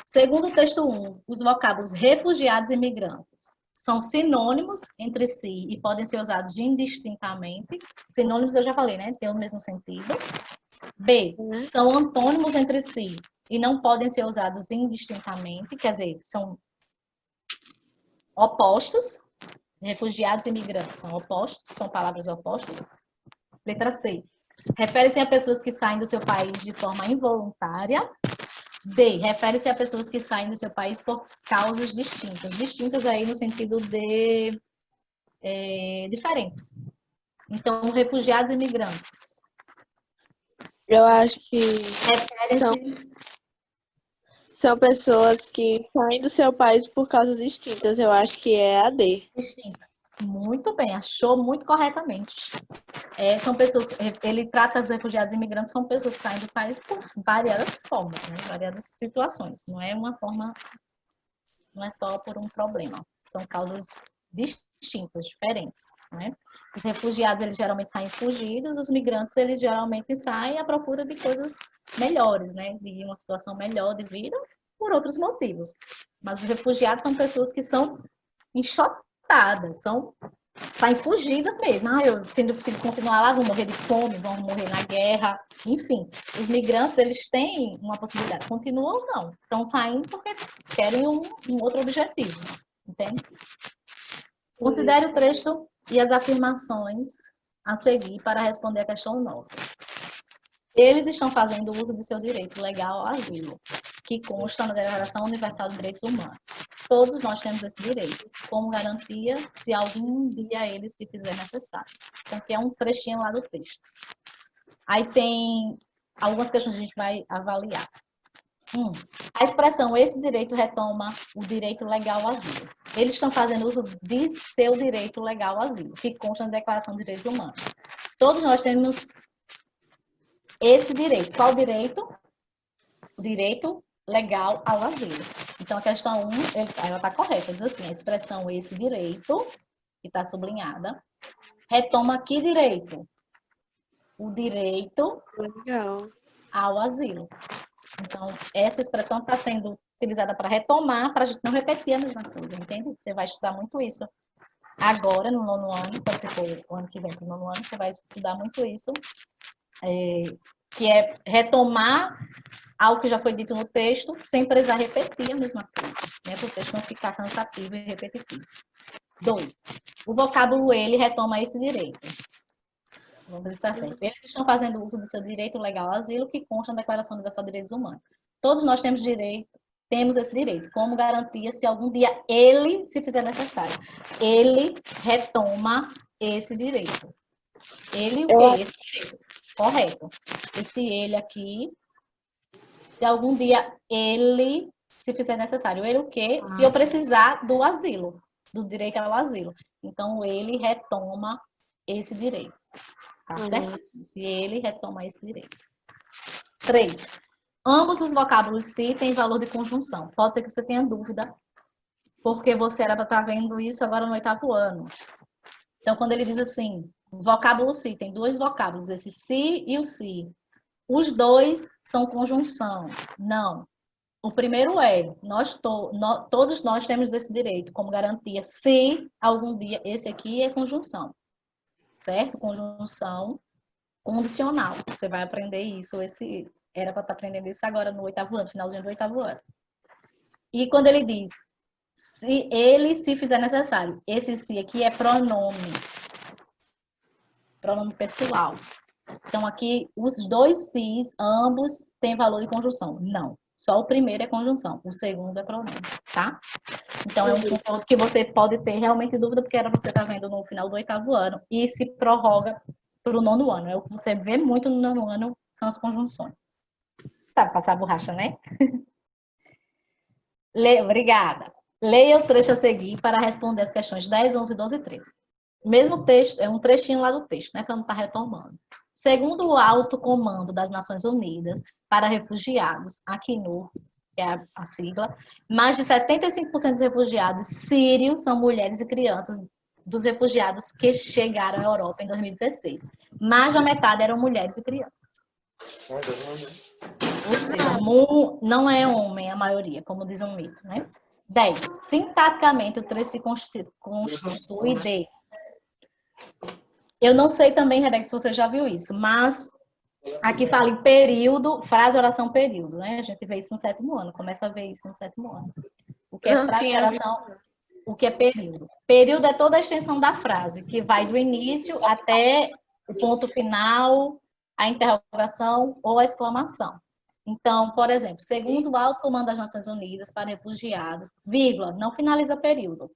Segundo o texto 1, os vocábulos refugiados e migrantes são sinônimos entre si e podem ser usados indistintamente. Sinônimos eu já falei, né? Tem o mesmo sentido. B, são antônimos entre si e não podem ser usados indistintamente, quer dizer, são opostos. Refugiados e migrantes são opostos, são palavras opostas. Letra C, refere-se a pessoas que saem do seu país de forma involuntária. D, refere-se a pessoas que saem do seu país por causas distintas. Distintas aí no sentido de diferentes. Então, refugiados e migrantes. Eu acho que Refere-se... são pessoas que saem do seu país por causas distintas. Eu acho que é a D. Distinta. Muito bem, achou muito corretamente. São pessoas, ele trata os refugiados e imigrantes como pessoas que saem do país por variadas formas, né? Variadas situações. Não é uma forma, não é só por um problema. São causas distintas, diferentes, né? Os refugiados, eles geralmente saem fugidos, os migrantes, eles geralmente saem à procura de coisas melhores, né? De uma situação melhor de vida, por outros motivos. Mas os refugiados são pessoas que são enxotadas, saem fugidas mesmo. Eu, se continuar lá, vão morrer de fome, vão morrer na guerra, enfim. Os migrantes, eles têm uma possibilidade, continuam ou não. Estão saindo porque querem um outro objetivo, entende? Considere o trecho e as afirmações a seguir para responder a questão 9. Eles estão fazendo uso de seu direito legal ao asilo, que consta na Declaração Universal de Direitos Humanos. Todos nós temos esse direito, como garantia, se algum dia ele se fizer necessário. Então, aqui é um trechinho lá do texto. Aí tem algumas questões que a gente vai avaliar. A expressão esse direito retoma o direito legal ao asilo. Eles estão fazendo uso de seu direito legal ao asilo, que consta na Declaração de Direitos Humanos. Todos nós temos esse direito. Qual direito? O direito legal ao asilo. Então, a questão 1, ela está correta. Diz assim, a expressão esse direito, que está sublinhada, retoma que direito? O direito ao asilo. Então, essa expressão está sendo utilizada para retomar, para a gente não repetir a mesma coisa, entende? Você vai estudar muito isso agora, no 9º ano, quando você for o ano que vem para o 9º ano, você vai estudar muito isso, que é retomar algo que já foi dito no texto, sem precisar repetir a mesma coisa, né? Para o texto não ficar cansativo e repetitivo. 2. O vocábulo ele retoma esse direito. Vamos ver se está certo. Eles estão fazendo uso do seu direito legal ao asilo, que consta na Declaração Universal de Direitos Humanos. Todos nós temos esse direito, como garantia se algum dia ele se fizer necessário. Ele retoma esse direito. Ele o quê? Esse direito. Correto. Esse ele aqui, se algum dia ele se fizer necessário. Ele o quê? Se eu precisar do asilo, do direito ao asilo. Então, ele retoma esse direito. Tá certo? Se ele retoma esse direito. 3. Ambos os vocábulos se têm valor de conjunção. Pode ser que você tenha dúvida, porque você era para estar vendo isso agora no 8º ano. Então, quando ele diz assim, o vocábulo se, tem 2 vocábulos, esse se e o se. Os 2 são conjunção. Não. O primeiro é, todos nós temos esse direito como garantia, se algum dia, esse aqui é conjunção, certo? Conjunção condicional. Você vai aprender isso, era para estar aprendendo isso agora no 8º ano, finalzinho do 8º ano. E quando ele diz, se fizer necessário, esse se aqui é pronome pessoal. Então, aqui, os dois sis, ambos têm valor de conjunção. Não. Só o primeiro é conjunção, o segundo é pronome, tá? Então, é um conteúdo que você pode ter realmente dúvida, porque era o que você está vendo no final do 8º ano, e se prorroga para o 9º ano. É o que você vê muito no 9º ano, são as conjunções. Sabe passar a borracha, né? Obrigada. Leia o trecho a seguir para responder as questões 10, 11, 12 e 13. Mesmo texto, é um trechinho lá do texto, né? Para não estar retomando. Segundo o Alto Comando das Nações Unidas para Refugiados, Acnur, que é a sigla, mais de 75% dos refugiados sírios são mulheres e crianças dos refugiados que chegaram à Europa em 2016. Mais da metade eram mulheres e crianças. Ou seja, não é homem a maioria, como diz um mito, né? 10. Sintaticamente, o trecho se constitui de... Eu não sei também, Rebeca, se você já viu isso, mas aqui fala em período, frase, oração, período, né? A gente vê isso no 7º ano, começa a ver isso no 7º ano. O que é frase, oração, o que é período? Período é toda a extensão da frase, que vai do início até o ponto final, a interrogação ou a exclamação. Então, por exemplo, segundo o Alto Comando das Nações Unidas para Refugiados, vírgula, não finaliza período.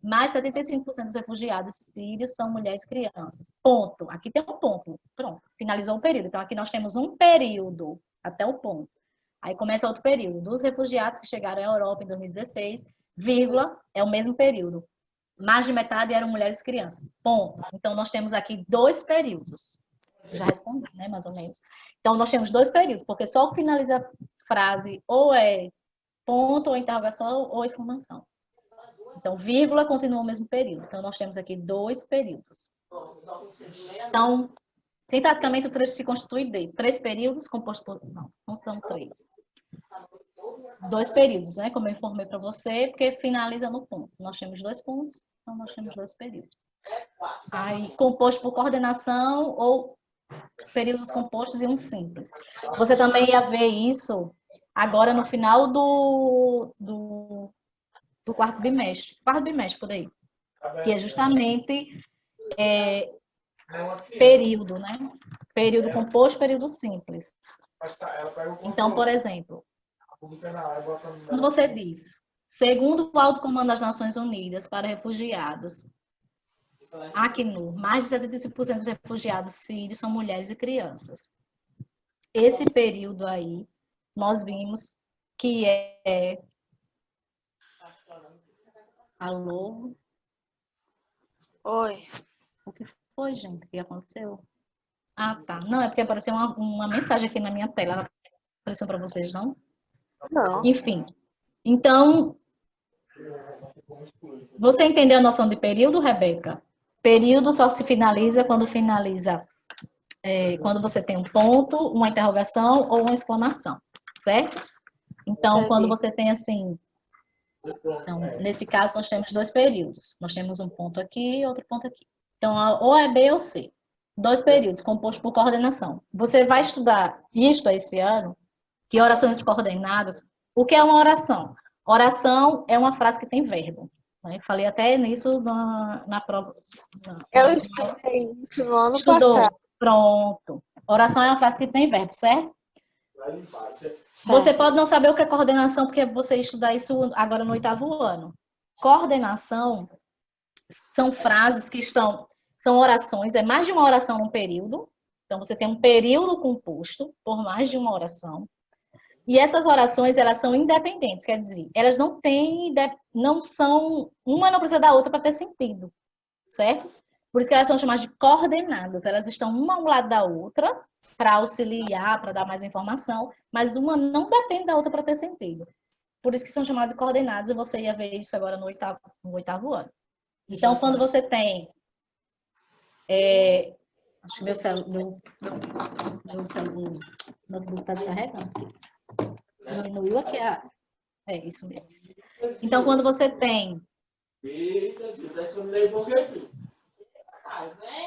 Mais 75% dos refugiados sírios são mulheres e crianças. Ponto. Aqui tem um ponto. Pronto. Finalizou o período. Então, aqui nós temos um período até o ponto. Aí começa outro período. Dos refugiados que chegaram à Europa em 2016, vírgula, é o mesmo período. Mais de metade eram mulheres e crianças. Ponto. Então, nós temos aqui 2 períodos. Já respondi, né? Mais ou menos. Então, nós temos 2 períodos, porque só o finaliza a frase ou é ponto, ou interrogação, ou exclamação. Então, vírgula continua o mesmo período. Então, nós temos aqui 2 períodos. Então, sintaticamente, o trecho se constitui de 3 períodos compostos por... Não são 3. 2 períodos, né? Como eu informei para você, porque finaliza no ponto. Nós temos 2 pontos, então nós temos 2 períodos. Aí, composto por coordenação ou períodos compostos e um simples. Você também ia ver isso agora no final do 4º bimestre. 4º bimestre, por aí. Que é justamente período, né? Período composto, período simples. Então, por exemplo, quando você diz, segundo o Alto Comando das Nações Unidas para Refugiados, Acnur, mais de 75% dos refugiados sírios são mulheres e crianças. Esse período aí, nós vimos que é... Alô? Oi. O que foi, gente? O que aconteceu? Ah, tá. Não, é porque apareceu uma mensagem aqui na minha tela. Ela apareceu para vocês, não? Não. Enfim. Então, você entendeu a noção de período, Rebeca? Período só se finaliza quando quando você tem um ponto, uma interrogação ou uma exclamação, certo? Então, Entendi. quando você tem assim... Então, nesse caso, nós temos 2 períodos. Nós temos um ponto aqui e outro ponto aqui. Então, ou é B ou C. 2 períodos, compostos por coordenação. Você vai estudar isto esse ano, que orações coordenadas. O que é uma oração? Oração é uma frase que tem verbo. Né? Falei até nisso na prova. Eu estudei isso no ano Estudou. passado. Pronto. Oração é uma frase que tem verbo, certo? Você pode não saber o que é coordenação, porque você estuda isso agora no 8º ano. Coordenação são frases que são orações, é mais de uma oração num período. Então, você tem um período composto por mais de uma oração. E essas orações, elas são independentes, quer dizer, elas não são, uma não precisa da outra para ter sentido, certo? Por isso que elas são chamadas de coordenadas. Elas estão uma ao lado da outra para auxiliar, para dar mais informação, mas uma não depende da outra para ter sentido. Por isso que são chamadas de coordenadas, e você ia ver isso agora no 8º ano. Então, quando você tem... acho que meu notebook está descarregando. Diminuiu aqui É isso mesmo. Então, quando você tem,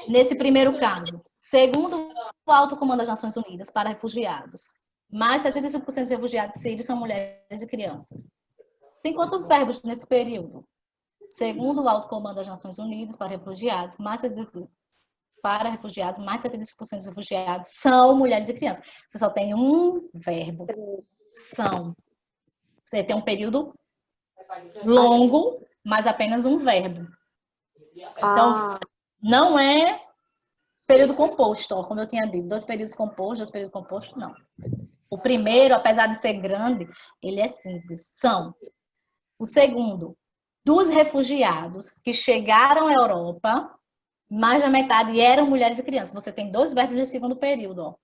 nesse primeiro caso, segundo o Alto Comando das Nações Unidas para Refugiados, mais 75% dos refugiados sírios são mulheres e crianças. Tem quantos verbos nesse período? Segundo o Alto Comando das Nações Unidas para Refugiados, mais de 75% dos refugiados são mulheres e crianças. Você só tem um verbo, são. Você tem um período longo, mas apenas um verbo. Então, não é período composto, ó, como eu tinha dito. 2 períodos compostos, 2 períodos compostos, não. O primeiro, apesar de ser grande, ele é simples. São. O segundo, dos refugiados que chegaram à Europa, mais da metade eram mulheres e crianças. Você tem 2 verbos de segundo período, ó.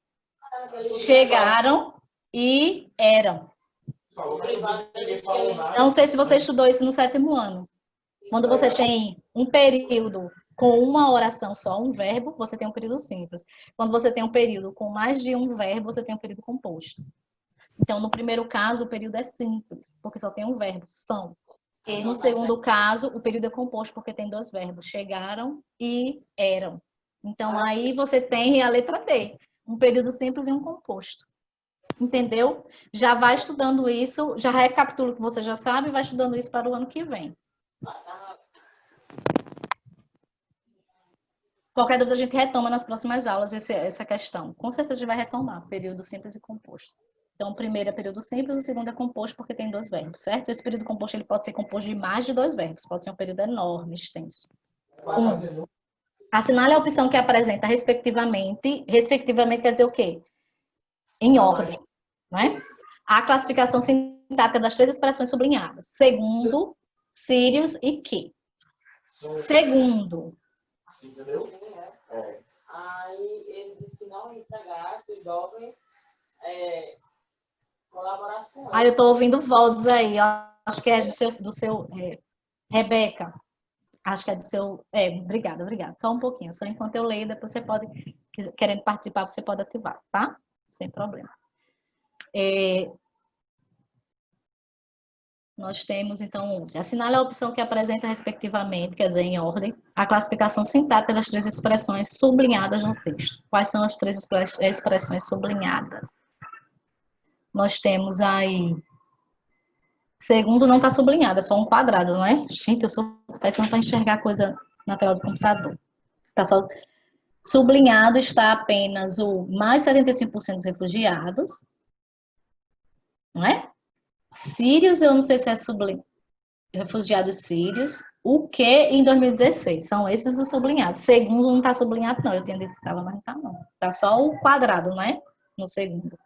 Chegaram e eram. Não sei se você estudou isso no 7º ano. Quando você tem um período com uma oração só, um verbo, você tem um período simples. Quando você tem um período com mais de um verbo, você tem um período composto. Então, no primeiro caso, o período é simples, porque só tem um verbo, são. No segundo caso, o período é composto, porque tem 2 verbos, chegaram e eram. Então, aí você tem a letra D, um período simples e um composto. Entendeu? Já vai estudando isso, já recapitula o que você já sabe e vai estudando isso para o ano que vem. Qualquer dúvida a gente retoma nas próximas aulas essa questão. Com certeza a gente vai retomar, período simples e composto. Então, o primeiro é período simples, o segundo é composto porque tem 2 verbos, certo? Esse período composto ele pode ser composto de mais de 2 verbos, pode ser um período enorme, extenso. 1. Assinale a opção que apresenta respectivamente. Respectivamente quer dizer o quê? Em ordem, né? A classificação sintática das 3 expressões sublinhadas. Segundo, sírios e que. Segundo. Aí ele disse que não empregasse os jovens colaboração. Aí eu tô ouvindo vozes aí, ó. Acho que é do seu Rebeca. Acho que é do seu. Obrigada. Só um pouquinho. Só enquanto eu leio, depois você pode, querendo participar, você pode ativar, tá? Sem problema. Nós temos, então, 11. Assinale a opção que apresenta, respectivamente, quer dizer, em ordem, a classificação sintática das 3 expressões sublinhadas no texto. Quais são as 3 expressões sublinhadas? Nós temos aí. Segundo não está sublinhado, é só um quadrado, não é? Gente, eu sou péssima para enxergar coisa na tela do computador. Tá só sublinhado está apenas o mais 75% dos refugiados, não é? Sírios, eu não sei se é sublinhado. Refugiados sírios. O que em 2016? São esses os sublinhados. Segundo não está sublinhado, não. Eu tinha dito que estava, mas não está, não. Está só o quadrado, não é? No segundo.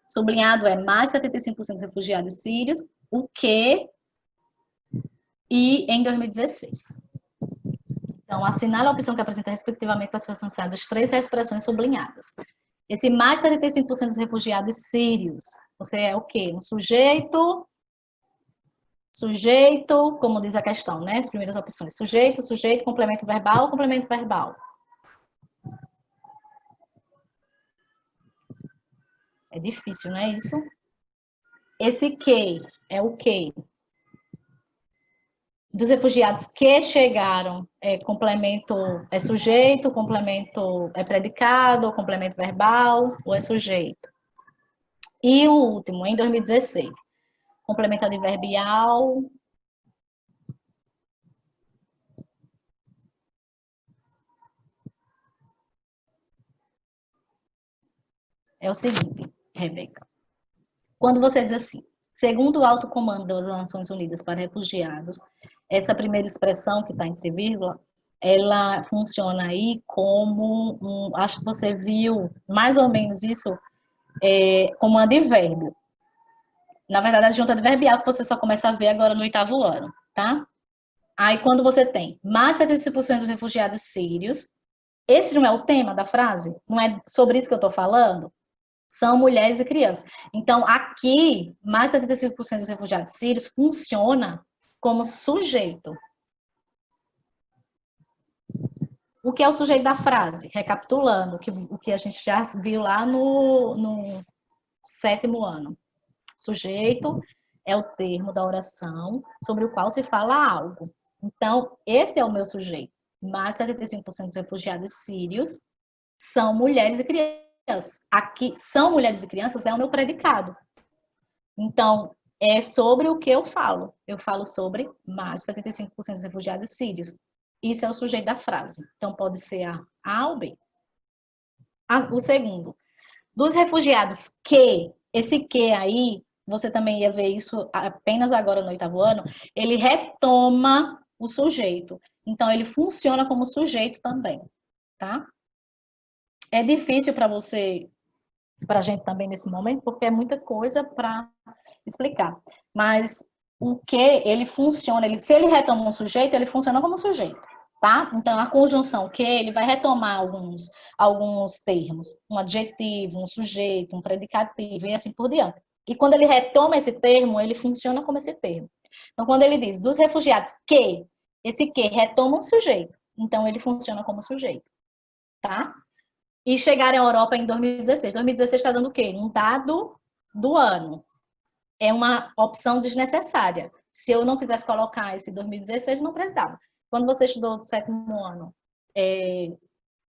Sublinhado é mais 75% dos refugiados sírios. O que e em 2016. Então, assinale a opção que apresenta respectivamente a classificação das 3 expressões sublinhadas. Esse mais 75% dos refugiados sírios, você é o quê? Um sujeito, como diz a questão, né? As primeiras opções. Sujeito, complemento verbal. É difícil, não é isso? Esse que é o quê? Dos refugiados que chegaram, complemento é sujeito, complemento é predicado, complemento verbal ou é sujeito. E o último, em 2016, complemento adverbial. É o seguinte, Rebeca. Quando você diz assim, segundo o Alto Comando das Nações Unidas para Refugiados, essa primeira expressão que está entre vírgula, ela funciona aí como acho que você viu mais ou menos isso como um advérbio. Na verdade, a junta adverbial que você só começa a ver agora no 8º ano, tá? Aí, quando você tem mais de 75% dos refugiados sírios, esse não é o tema da frase? Não é sobre isso que eu estou falando? São mulheres e crianças. Então, aqui, mais de 75% dos refugiados sírios funciona como sujeito. O que é o sujeito da frase? Recapitulando, o que a gente já viu lá no 7º ano. Sujeito é o termo da oração sobre o qual se fala algo. Então, esse é o meu sujeito. Mais 75% dos refugiados sírios são mulheres e crianças. Aqui, são mulheres e crianças é o meu predicado. Então, é sobre o que eu falo. Eu falo sobre mais de 75% dos refugiados sírios. Isso é o sujeito da frase. Então, pode ser A ou B. O segundo, dos refugiados que, esse que aí, você também ia ver isso apenas agora no 8º ano, ele retoma o sujeito. Então, ele funciona como sujeito também, tá? É difícil para você, para a gente também nesse momento, porque é muita coisa para explicar. Mas o que ele funciona, se ele retoma um sujeito, ele funciona como sujeito, tá? Então, a conjunção que ele vai retomar alguns termos, um adjetivo, um sujeito, um predicativo e assim por diante. E quando ele retoma esse termo, ele funciona como esse termo. Então, quando ele diz dos refugiados que, esse que retoma um sujeito, então ele funciona como sujeito, tá? E chegaram à Europa em 2016. 2016 está dando o quê? Um dado do ano. É uma opção desnecessária. Se eu não quisesse colocar esse 2016, não precisava. Quando você estudou do 7º ano,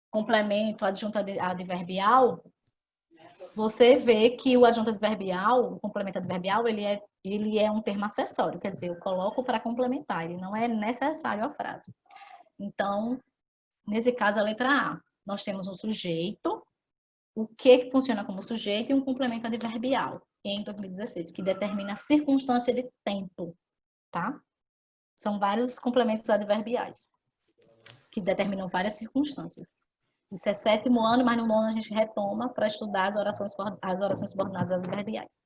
complemento, adjunto adverbial, você vê que o adjunto adverbial, o complemento adverbial, ele é um termo acessório, quer dizer, eu coloco para complementar, ele não é necessário a frase. Então, nesse caso, a letra A, nós temos um sujeito, o que funciona como sujeito e um complemento adverbial em 2016, que determina a circunstância de tempo, tá? São vários complementos adverbiais que determinam várias circunstâncias. Isso é 7º ano, mas no 9º a gente retoma para estudar as orações subordinadas adverbiais.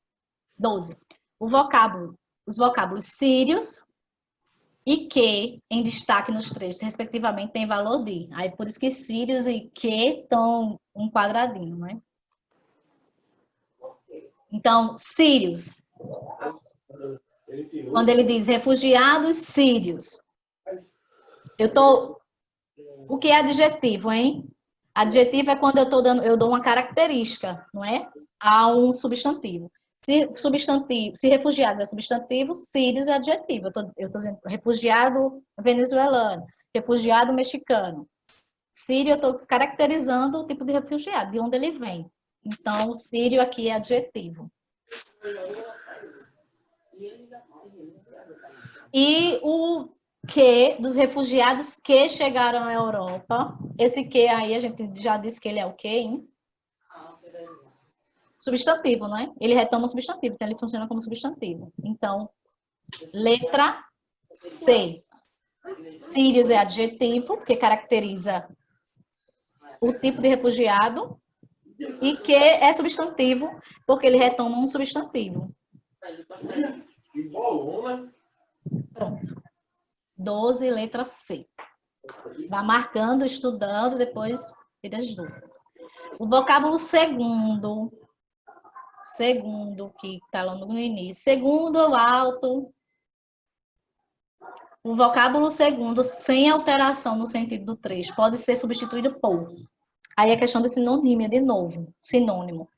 12. Os vocábulos sírios e que, em destaque nos trechos, respectivamente, tem valor de. Aí, por isso que sírios e que estão um quadradinho, né? Então, sírios. Quando ele diz refugiados sírios. O que é adjetivo, hein? Adjetivo é quando eu dou uma característica, não é? A um substantivo. Se refugiados é substantivo, sírios é adjetivo. Eu tô dizendo refugiado venezuelano, refugiado mexicano. Sírio, eu estou caracterizando o tipo de refugiado, de onde ele vem. Então, o sírio aqui é adjetivo. E o que dos refugiados que chegaram à Europa, esse que aí a gente já disse que ele é o quê, hein? Substantivo, não é? Ele retoma o substantivo, então ele funciona como substantivo. Então, letra C. Sírios é adjetivo, porque caracteriza o tipo de refugiado, e que é substantivo, porque ele retoma um substantivo. Pronto. 12, letra C. Vá marcando, estudando, depois tira as dúvidas. O vocábulo segundo, que está lá no início. Segundo ou alto. O vocábulo segundo, sem alteração no sentido do trecho, pode ser substituído por. Aí é questão de sinonímia, de novo. Sinônimo.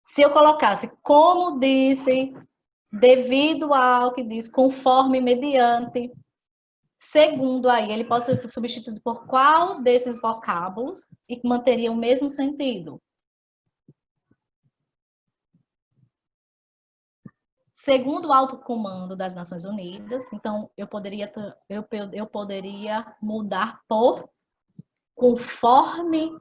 Se eu colocasse como disse, devido ao que diz, conforme, mediante. Segundo aí, ele pode ser substituído por qual desses vocábulos e que manteria o mesmo sentido? Segundo o alto comando das Nações Unidas, então eu poderia mudar por conforme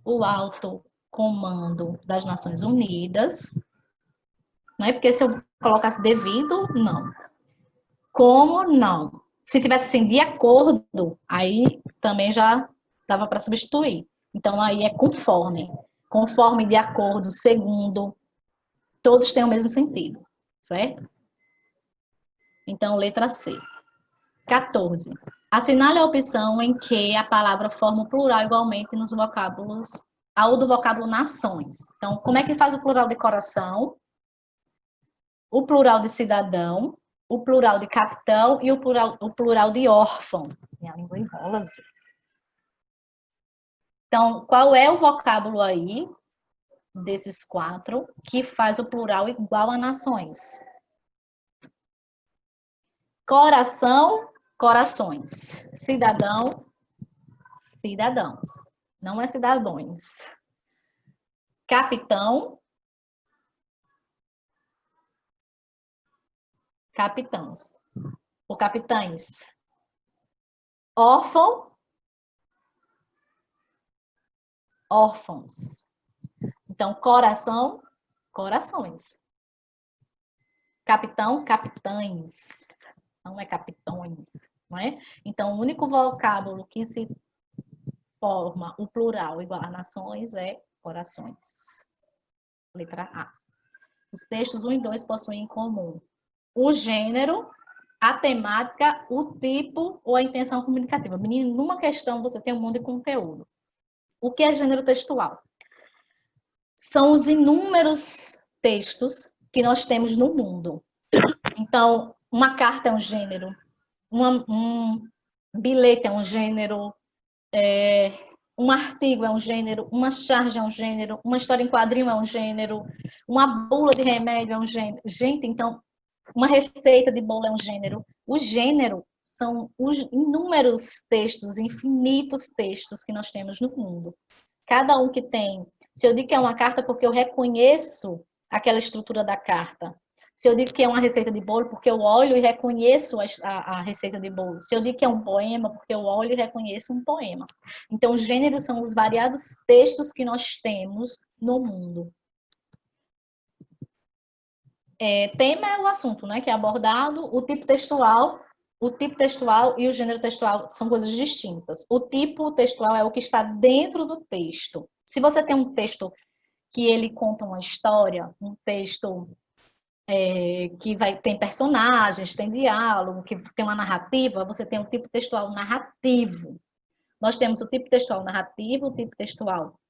o alto comando das Nações Unidas, não é? Porque se eu colocasse devido, não. Como, não. Se tivesse assim, de acordo, aí também já dava para substituir. Então, aí é conforme. Conforme, de acordo, segundo, todos têm o mesmo sentido, certo? Então, letra C. 14. Assinale a opção em que a palavra forma o plural igualmente nos vocábulos, ao do vocábulo nações. Então, como é que faz o plural de coração? O plural de cidadão, o plural de capitão e o plural de órfão. Minha língua enrola, às vezes. Então, qual é o vocábulo aí, desses 4, que faz o plural igual a nações? Coração, corações. Cidadão, cidadãos. Não é cidadãos. Capitão, capitãos. Ou capitães. Órfão, órfãos. Então, coração, corações. Capitão, capitães. Não é capitões, não é? Então, o único vocábulo que se forma o plural igual a nações é corações. Letra A. Os textos 1 e 2 possuem em comum o gênero, a temática, o tipo ou a intenção comunicativa. Menino, numa questão você tem um monte de conteúdo. O que é gênero textual? São os inúmeros textos que nós temos no mundo. Então, uma carta é um gênero, um bilhete é um gênero, um artigo é um gênero, uma charge é um gênero, uma história em quadrinho é um gênero, uma bula de remédio é um gênero. Gente, então, uma receita de bolo é um gênero. O gênero são os inúmeros textos, infinitos textos que nós temos no mundo. Cada um que tem. Se eu digo que é uma carta, porque eu reconheço aquela estrutura da carta. Se eu digo que é uma receita de bolo, porque eu olho e reconheço a receita de bolo. Se eu digo que é um poema, porque eu olho e reconheço um poema. Então, os gêneros são os variados textos que nós temos no mundo. Tema é o assunto, né, que é abordado. O tipo textual e o gênero textual são coisas distintas. O tipo textual é o que está dentro do texto. Se você tem um texto que ele conta uma história, um texto que tem personagens, tem diálogo, que tem uma narrativa, você tem o tipo textual narrativo. Nós temos o tipo textual narrativo, o tipo textual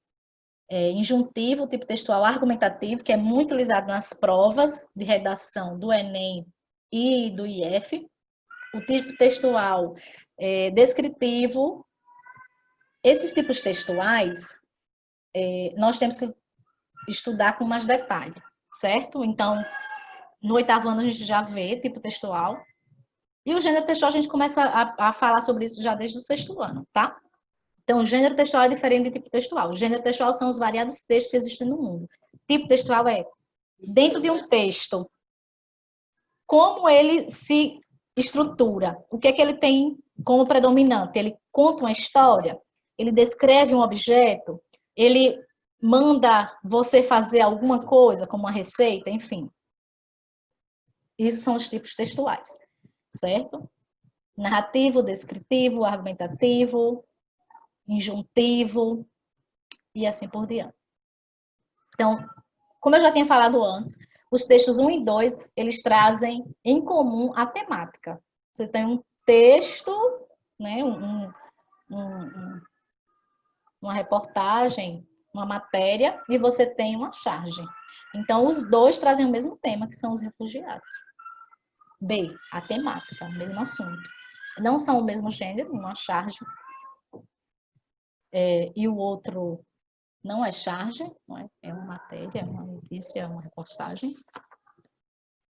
injuntivo, o tipo textual argumentativo, que é muito utilizado nas provas de redação do Enem e do IF. O tipo textual descritivo. Esses tipos textuais, nós temos que estudar com mais detalhe, certo? Então, no 8º ano a gente já vê tipo textual. E o gênero textual a gente começa a falar sobre isso já desde o 6º ano, tá? Então, o gênero textual é diferente do tipo textual. O gênero textual são os variados textos que existem no mundo. Tipo textual é, dentro de um texto, como ele se estrutura, o que é que ele tem como predominante. Ele conta uma história, ele descreve um objeto, ele manda você fazer alguma coisa, como uma receita, enfim. Isso são os tipos textuais, certo? Narrativo, descritivo, argumentativo, injuntivo e assim por diante. Então, como eu já tinha falado antes, os textos 1 e 2, eles trazem em comum a temática. Você tem um texto, né, uma reportagem, uma matéria, e você tem uma charge. Então, os dois trazem o mesmo tema, que são os refugiados. B, a temática, o mesmo assunto. Não são o mesmo gênero, uma charge e o outro não é charge, não é? É uma matéria, é uma notícia, é uma reportagem.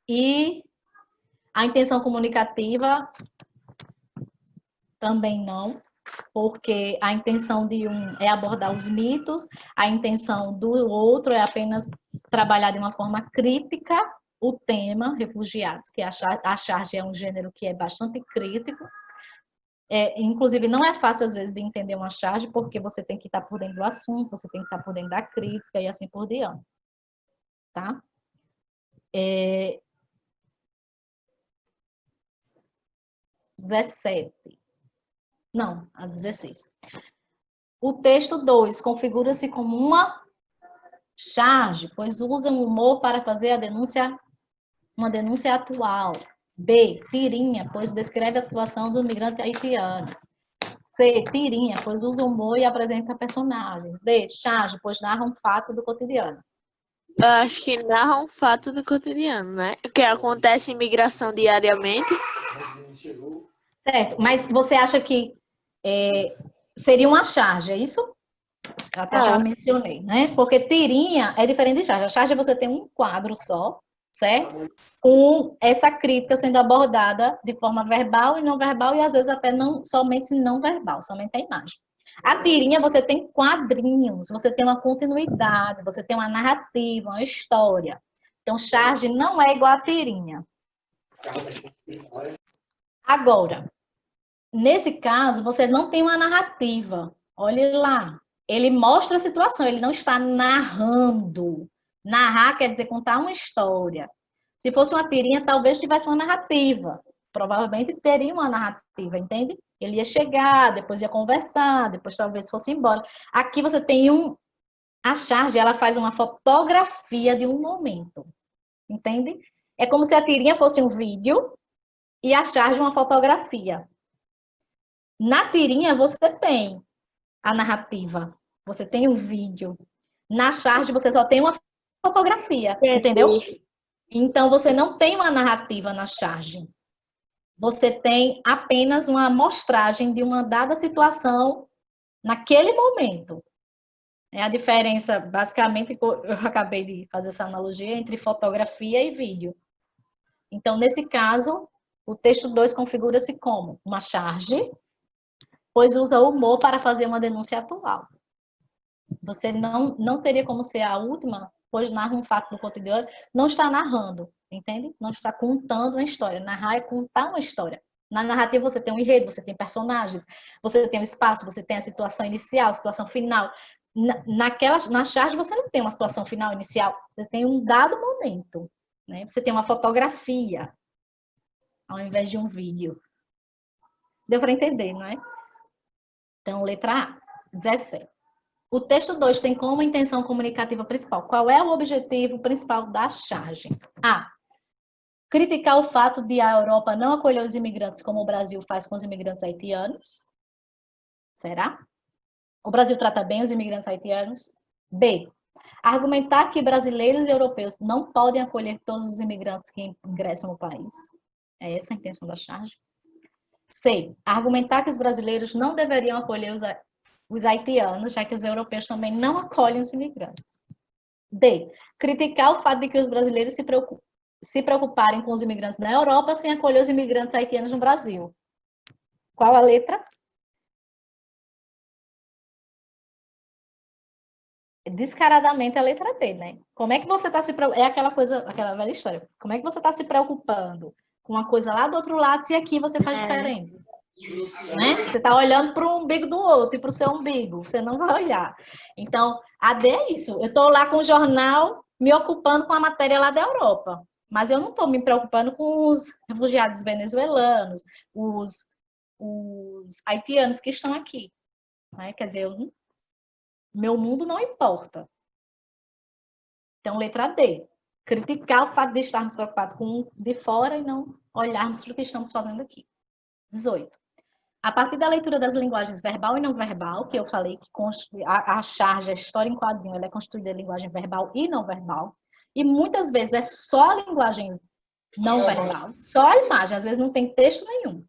E a intenção comunicativa também não, porque a intenção de um é abordar os mitos, a intenção do outro é apenas trabalhar de uma forma crítica o tema refugiados, que a charge é um gênero que é bastante crítico. Inclusive, não é fácil, às vezes, de entender uma charge, porque você tem que estar por dentro do assunto, você tem que estar por dentro da crítica e assim por diante. Tá? 17. Não, a 16. O texto 2 configura-se como uma charge, pois usa o humor para fazer uma denúncia atual. B, tirinha, pois descreve a situação do migrante haitiano. C, tirinha, pois usa o humor e apresenta personagens. D, charge, pois narra um fato do cotidiano. Eu acho que narra um fato do cotidiano, né? O que acontece em migração diariamente. Certo, mas você acha que seria uma charge, é isso? Eu até já mencionei, né? Porque tirinha é diferente de charge. A charge você tem um quadro só, certo? Com essa crítica sendo abordada de forma verbal e não verbal, e às vezes até não somente não verbal, somente a imagem. A tirinha, você tem quadrinhos, você tem uma continuidade, você tem uma narrativa, uma história. Então, charge não é igual a tirinha. Agora, nesse caso, você não tem uma narrativa. Olhe lá. Ele mostra a situação, ele não está narrando. Narrar quer dizer contar uma história. Se fosse uma tirinha, talvez tivesse uma narrativa. Provavelmente teria uma narrativa, entende? Ele ia chegar, depois ia conversar, depois talvez fosse embora. Aqui você tem a charge, ela faz uma fotografia de um momento, entende? É como se a tirinha fosse um vídeo e a charge uma fotografia. Na tirinha você tem a narrativa, você tem um vídeo. Na charge você só tem uma fotografia, entendeu? Então você não tem uma narrativa na charge. Você tem apenas uma amostragem de uma dada situação naquele momento. É a diferença, basicamente, eu acabei de fazer essa analogia entre fotografia e vídeo. Então, nesse caso, o texto 2 configura-se como uma charge, pois usa o humor para fazer uma denúncia atual. Você não teria como ser a última, pois narra um fato do cotidiano, não está narrando, entende? Não está contando uma história. Narrar é contar uma história. Na narrativa você tem um enredo, você tem personagens, você tem um espaço, você tem a situação inicial, a situação final. Na charge você não tem uma situação final inicial, você tem um dado momento, né? Você tem uma fotografia, ao invés de um vídeo. Deu para entender, não é? Então, letra A, 17. O texto 2 tem como intenção comunicativa principal. Qual é o objetivo principal da charge? A. Criticar o fato de a Europa não acolher os imigrantes como o Brasil faz com os imigrantes haitianos. Será? O Brasil trata bem os imigrantes haitianos? B. Argumentar que brasileiros e europeus não podem acolher todos os imigrantes que ingressam no país. É essa a intenção da charge. C. Argumentar que os brasileiros não deveriam acolher os haitianos, já que os europeus também não acolhem os imigrantes. D. Criticar o fato de que os brasileiros se preocuparem com os imigrantes na Europa sem acolher os imigrantes haitianos no Brasil. Qual a letra? Descaradamente a letra D, né? Como é que você está se preocupando? É aquela coisa, aquela velha história. Como é que você está se preocupando com uma coisa lá do outro lado se aqui você faz diferente? Né? Você está olhando para o umbigo do outro e para o seu umbigo, você não vai olhar. Então, a D é isso. Eu estou lá com o jornal me ocupando com a matéria lá da Europa, mas eu não estou me preocupando com os refugiados venezuelanos, os haitianos que estão aqui. Né? Quer dizer, meu mundo não importa. Então, letra D. Criticar o fato de estarmos preocupados com o de fora e não olharmos para o que estamos fazendo aqui. 18. A partir da leitura das linguagens verbal e não verbal, que eu falei que a charge, a história em quadrinho, ela é constituída de linguagem verbal e não verbal, e muitas vezes é só a linguagem não verbal, só a imagem, às vezes não tem texto nenhum.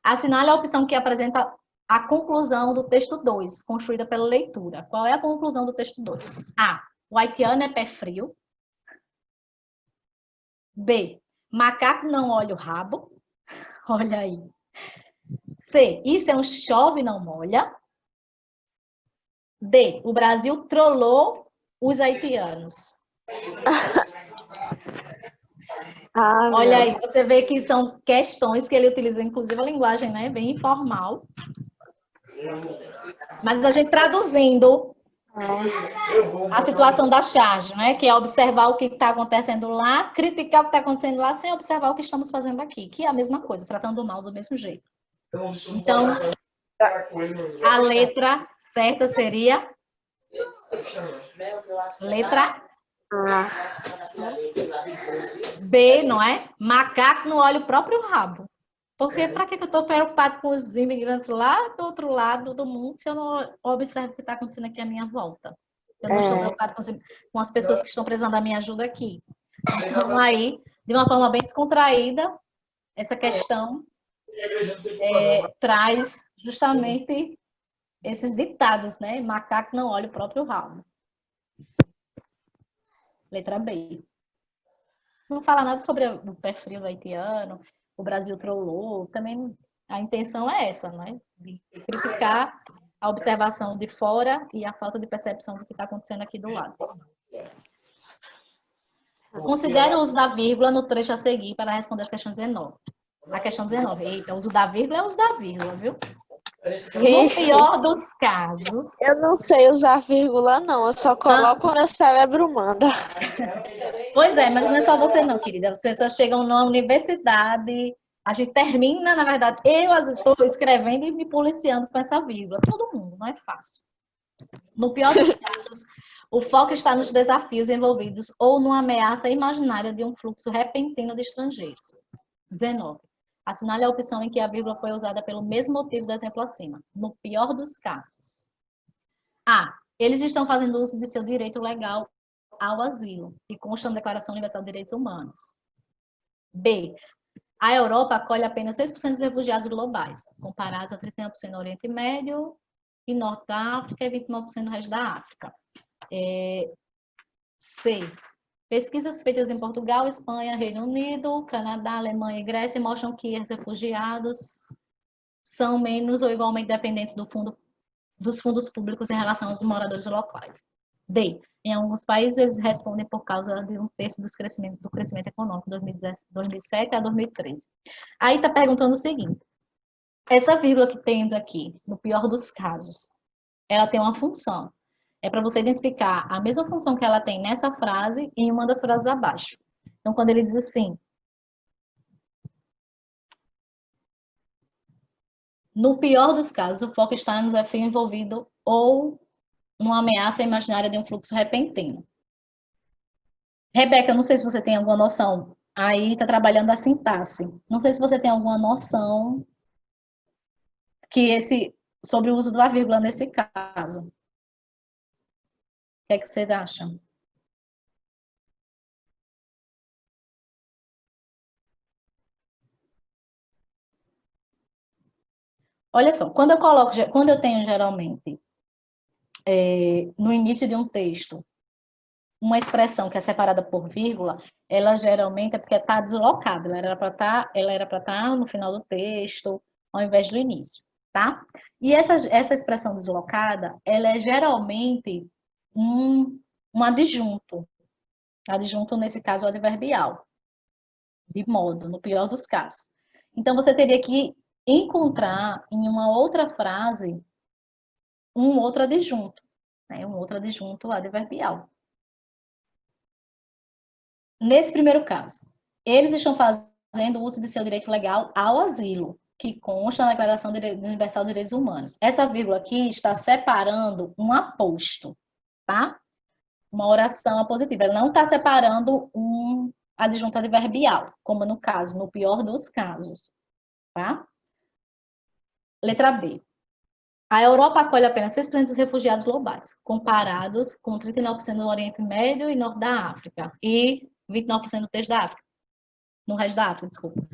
Assinale a opção que apresenta a conclusão do texto 2, construída pela leitura. Qual é a conclusão do texto 2? A. O haitiano é pé frio. B. Macaco não olha o rabo. Olha aí. C. Isso é um chove não molha. D. O Brasil trollou os haitianos. Olha aí, você vê que são questões que ele utiliza, inclusive a linguagem, né, bem informal. Mas a gente traduzindo a situação da charge, né, que é observar o que está acontecendo lá, criticar o que está acontecendo lá, sem observar o que estamos fazendo aqui, que é a mesma coisa, tratando o mal do mesmo jeito. Então, a letra certa seria letra B, não é? Macaco não olha o próprio rabo. Porque para que eu estou preocupado com os imigrantes lá do outro lado do mundo se eu não observo o que está acontecendo aqui à minha volta? Eu não estou preocupado com as pessoas que estão precisando da minha ajuda aqui. Então, aí, de uma forma bem descontraída, essa questão traz justamente esses ditados, né? Macaco não olha o próprio rabo. Letra B. Não fala nada sobre o pé frio haitiano, o Brasil trollou, também a intenção é essa, né? De criticar a observação de fora e a falta de percepção do que está acontecendo aqui do lado. Considere o uso da vírgula no trecho a seguir para responder as questões 19. A questão 19. Eita, o uso da vírgula é o uso da vírgula, viu? No pior dos casos. Eu não sei usar vírgula, não. Eu só coloco quando o cérebro manda. Pois é, mas não é só você não, querida. As pessoas chegam na universidade, a gente termina, na verdade, eu estou escrevendo e me policiando com essa vírgula. Todo mundo, não é fácil. No pior dos casos, o foco está nos desafios envolvidos ou numa ameaça imaginária de um fluxo repentino de estrangeiros. 19. Assinale a opção em que a vírgula foi usada pelo mesmo motivo do exemplo acima. No pior dos casos. A. Eles estão fazendo uso de seu direito legal ao asilo, que consta na Declaração Universal de Direitos Humanos. B. A Europa acolhe apenas 6% dos refugiados globais, comparados a 39% no Oriente Médio e Norte da África e 29% no resto da África. C. Pesquisas feitas em Portugal, Espanha, Reino Unido, Canadá, Alemanha e Grécia mostram que os refugiados são menos ou igualmente dependentes dos fundos públicos em relação aos moradores locais. D. Em alguns países, eles respondem por causa de um terço do crescimento econômico de 2007 a 2013. Aí está perguntando o seguinte. Essa vírgula que temos aqui, no pior dos casos, ela tem uma função. É para você identificar a mesma função que ela tem nessa frase em uma das frases abaixo. Então, quando ele diz assim, no pior dos casos, o foco está no desafio envolvido ou numa ameaça imaginária de um fluxo repentino. Rebeca, eu não sei se você tem alguma noção. Aí está trabalhando a sintaxe. Não sei se você tem alguma noção sobre o uso da vírgula nesse caso. O que é que vocês acham? Olha só, quando eu tenho geralmente no início de um texto uma expressão que é separada por vírgula, ela geralmente é porque está deslocada, ela era para estar no final do texto, ao invés do início, tá? E essa expressão deslocada, ela é geralmente um adjunto. Adjunto, nesse caso, adverbial. De modo, no pior dos casos. Então, você teria que encontrar em uma outra frase um outro adjunto, né? Um outro adjunto adverbial. Nesse primeiro caso, eles estão fazendo uso de seu direito legal ao asilo, que consta na Declaração Universal de Direitos Humanos. Essa vírgula aqui está separando um aposto, tá? Uma oração apositiva. Ela não está separando um adjunto adverbial, como no caso, no pior dos casos, tá? Letra B. A Europa acolhe apenas 6% dos refugiados globais, comparados com 39% no Oriente Médio e Norte da África, e 29% no resto da África. No resto da África, desculpa.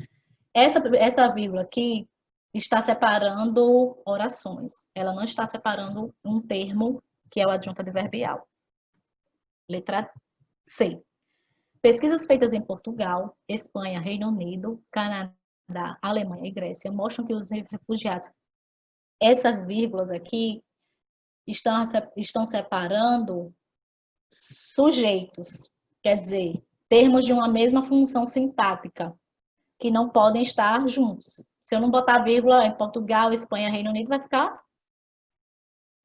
Essa vírgula aqui está separando orações. Ela não está separando um termo que é o adjunto adverbial. Letra C. Pesquisas feitas em Portugal, Espanha, Reino Unido, Canadá, Alemanha e Grécia mostram que os refugiados, essas vírgulas aqui, estão separando sujeitos, quer dizer, termos de uma mesma função sintática, que não podem estar juntos. Se eu não botar vírgula em Portugal, Espanha, Reino Unido, vai ficar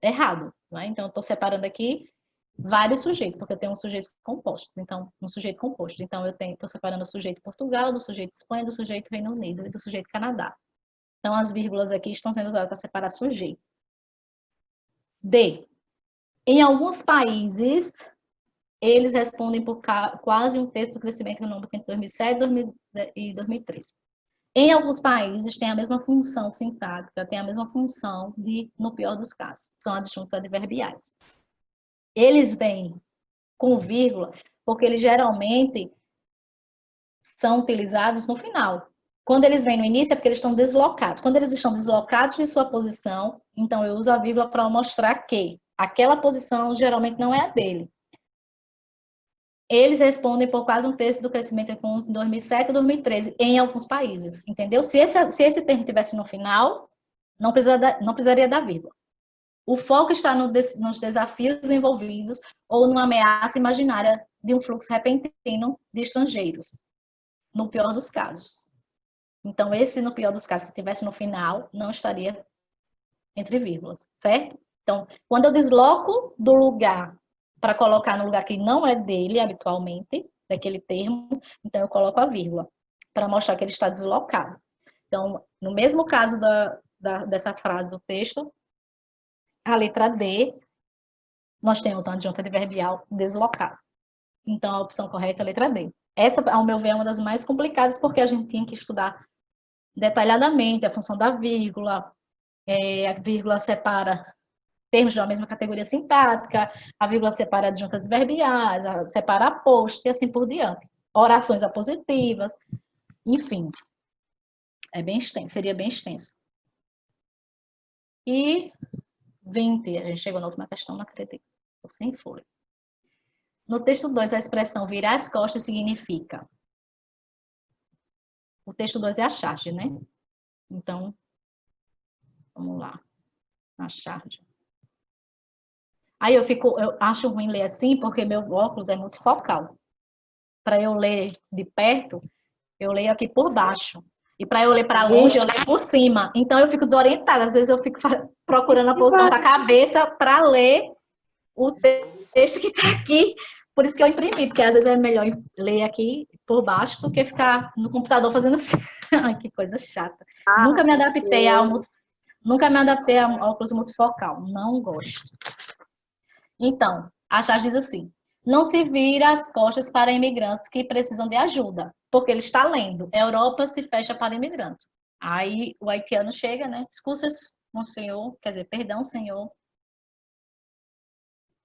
errado, né? Então, eu estou separando aqui vários sujeitos, porque eu tenho sujeitos compostos. Então, um sujeito composto. Então, eu estou separando o sujeito Portugal, do sujeito Espanha, do sujeito Reino Unido e do sujeito Canadá. Então, as vírgulas aqui estão sendo usadas para separar sujeito. D. Em alguns países, eles respondem por quase um terço do crescimento econômico entre 2007 e 2013. Em alguns países, tem a mesma função sintática, tem a mesma função no pior dos casos. São adjuntos adverbiais. Eles vêm com vírgula, porque eles geralmente são utilizados no final. Quando eles vêm no início, é porque eles estão deslocados. Quando eles estão deslocados de sua posição, então eu uso a vírgula para mostrar que aquela posição geralmente não é a dele. eles respondem por quase um terço do crescimento em 2007 e 2013 em alguns países, entendeu? Se esse termo tivesse no final, não precisaria da vírgula. O foco está nos desafios envolvidos ou numa ameaça imaginária de um fluxo repentino de estrangeiros, no pior dos casos. Então, esse, no pior dos casos, se tivesse no final, não estaria entre vírgulas, certo? Então, quando eu desloco do lugar para colocar no lugar que não é dele habitualmente, daquele termo, então eu coloco a vírgula, para mostrar que ele está deslocado. Então, no mesmo caso dessa frase do texto, a letra D, nós temos uma adjunta adverbial deslocado. Então, a opção correta é a letra D. Essa, ao meu ver, é uma das mais complicadas, porque a gente tinha que estudar detalhadamente a função da vírgula, a vírgula separa termos de uma mesma categoria sintática, a vírgula separa adjuntas adverbiais, separa aposto e assim por diante. Orações apositivas, enfim. É bem extenso, seria bem extenso. E 20, a gente chegou na última questão, não acredito. Estou sem folha. No texto 2, a expressão virar as costas significa. O texto 2 é a charge, né? Então, vamos lá. A charge. Aí eu acho ruim ler assim, porque meu óculos é muito focal. Para eu ler de perto, eu leio aqui por baixo. E para eu ler para longe, eu leio por cima. Então eu fico desorientada. Às vezes eu fico procurando a posição da cabeça para ler o texto que está aqui. Por isso que eu imprimi, porque às vezes é melhor ler aqui por baixo do que ficar no computador fazendo assim. Ai, que coisa chata. Nunca me adaptei a óculos multifocal. Não gosto. Então, a charge diz assim: não se vira as costas para imigrantes que precisam de ajuda, porque ele está lendo. Europa se fecha para imigrantes. Aí o haitiano chega, né? Excusas, senhor, quer dizer, perdão, senhor.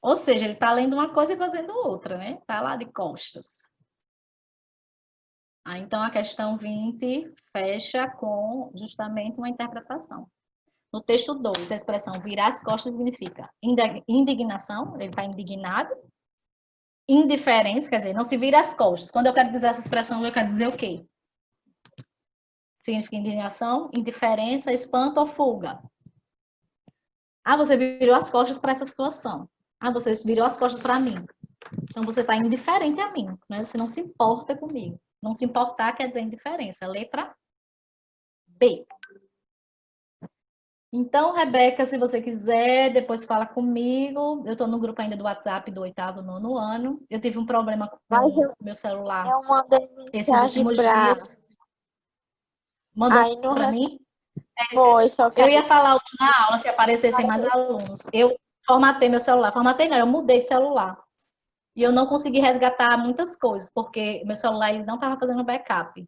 Ou seja, ele está lendo uma coisa e fazendo outra, né? Está lá de costas. Então, a questão 20 fecha com justamente uma interpretação. No texto 2, a expressão virar as costas significa indignação, ele está indignado. Indiferença, quer dizer, não se vira as costas. Quando eu quero dizer essa expressão, eu quero dizer o quê? Significa indignação, indiferença, espanto ou fuga. Ah, você virou as costas para essa situação. Ah, você virou as costas para mim. Então, você está indiferente a mim, né? Você não se importa comigo. Não se importar quer dizer indiferença. Letra B. Então, Rebeca, se você quiser, depois fala comigo. Eu estou no grupo ainda do WhatsApp do 8º, 9º ano. Eu tive um problema com o meu celular Eu mandei esses mensagem últimos pra... dias. Mandou Aí não para mim? foi, só que Eu ia falar hoje na aula se aparecessem mais alunos. Eu formatei meu celular. Formatei não, eu mudei de celular. E eu não consegui resgatar muitas coisas, porque meu celular ele não estava fazendo backup.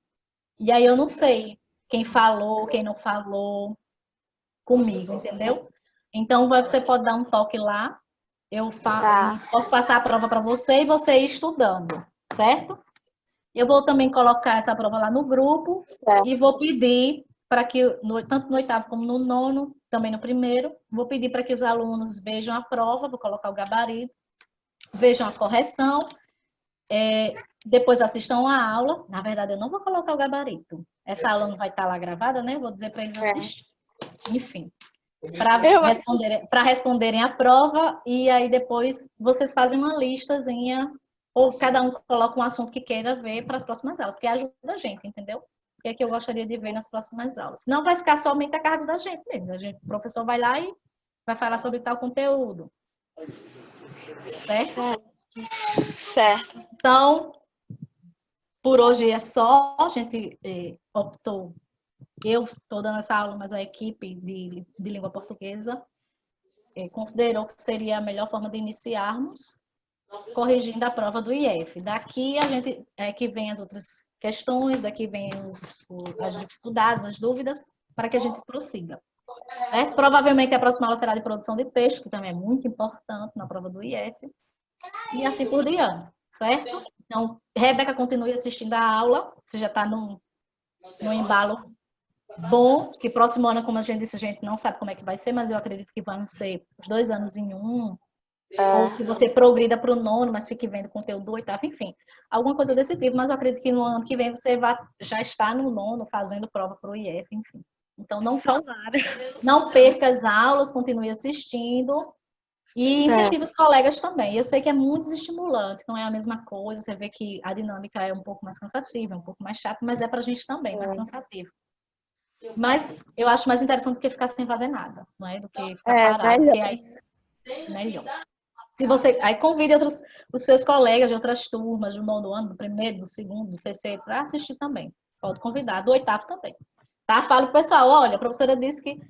E aí eu não sei quem falou, quem não falou comigo, entendeu? Então você pode dar um toque lá. Eu posso passar a prova para você e você ir estudando, certo? Eu vou também colocar essa prova lá no grupo e vou pedir para que, tanto no 8º como no 9º, também no 1º, vou pedir para que os alunos vejam a prova, vou colocar o gabarito, vejam a correção, depois assistam a aula. Na verdade, eu não vou colocar o gabarito. Essa aula não vai estar lá gravada, né? Vou dizer para eles assistirem. Enfim, para responderem a prova, e aí depois vocês fazem uma listazinha, ou cada um coloca um assunto que queira ver para as próximas aulas, porque ajuda a gente, entendeu? O que é que eu gostaria de ver nas próximas aulas. Senão vai ficar somente a cargo da gente mesmo. O professor vai lá e vai falar sobre tal conteúdo. Certo? Certo. Então, por hoje é só. A gente optou, eu estou dando essa aula, mas a equipe de língua portuguesa considerou que seria a melhor forma de iniciarmos corrigindo a prova do IF. Daqui a gente que vem as outras questões, daqui vem as dificuldades, as dúvidas, para que a gente prossiga. Certo? Provavelmente a próxima aula será de produção de texto, que também é muito importante na prova do IF, e assim por diante, certo? Então, Rebeca, continue assistindo a aula, você já está num embalo bom, que próximo ano, como a gente disse, a gente não sabe como é que vai ser, mas eu acredito que vão ser os 2 anos em um, Ou que você progrida para o nono, mas fique vendo conteúdo do oitavo, enfim. Alguma coisa desse tipo, mas eu acredito que no ano que vem você já está no nono fazendo prova para o IF, enfim. Então, não perca as aulas, continue assistindo e incentive os colegas também. Eu sei que é muito desestimulante, não é a mesma coisa, você vê que a dinâmica é um pouco mais cansativa, um pouco mais chata, mas é para a gente também, mais cansativo. Mas eu acho mais interessante do que ficar sem fazer nada, não é? Do que ficar parado, porque aí é melhor. Se você aí convide os seus colegas de outras turmas, do nono ano, do primeiro, do segundo, do terceiro, para assistir também. Pode convidar, do oitavo também. Tá? Falo pro pessoal, olha, a professora disse que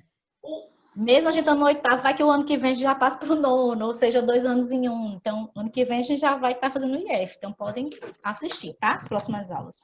mesmo a gente estando no oitavo, vai que o ano que vem a gente já passa para o nono, ou seja, 2 anos em um. Então, ano que vem a gente já vai estar fazendo o IF. Então, podem assistir, tá? As próximas aulas.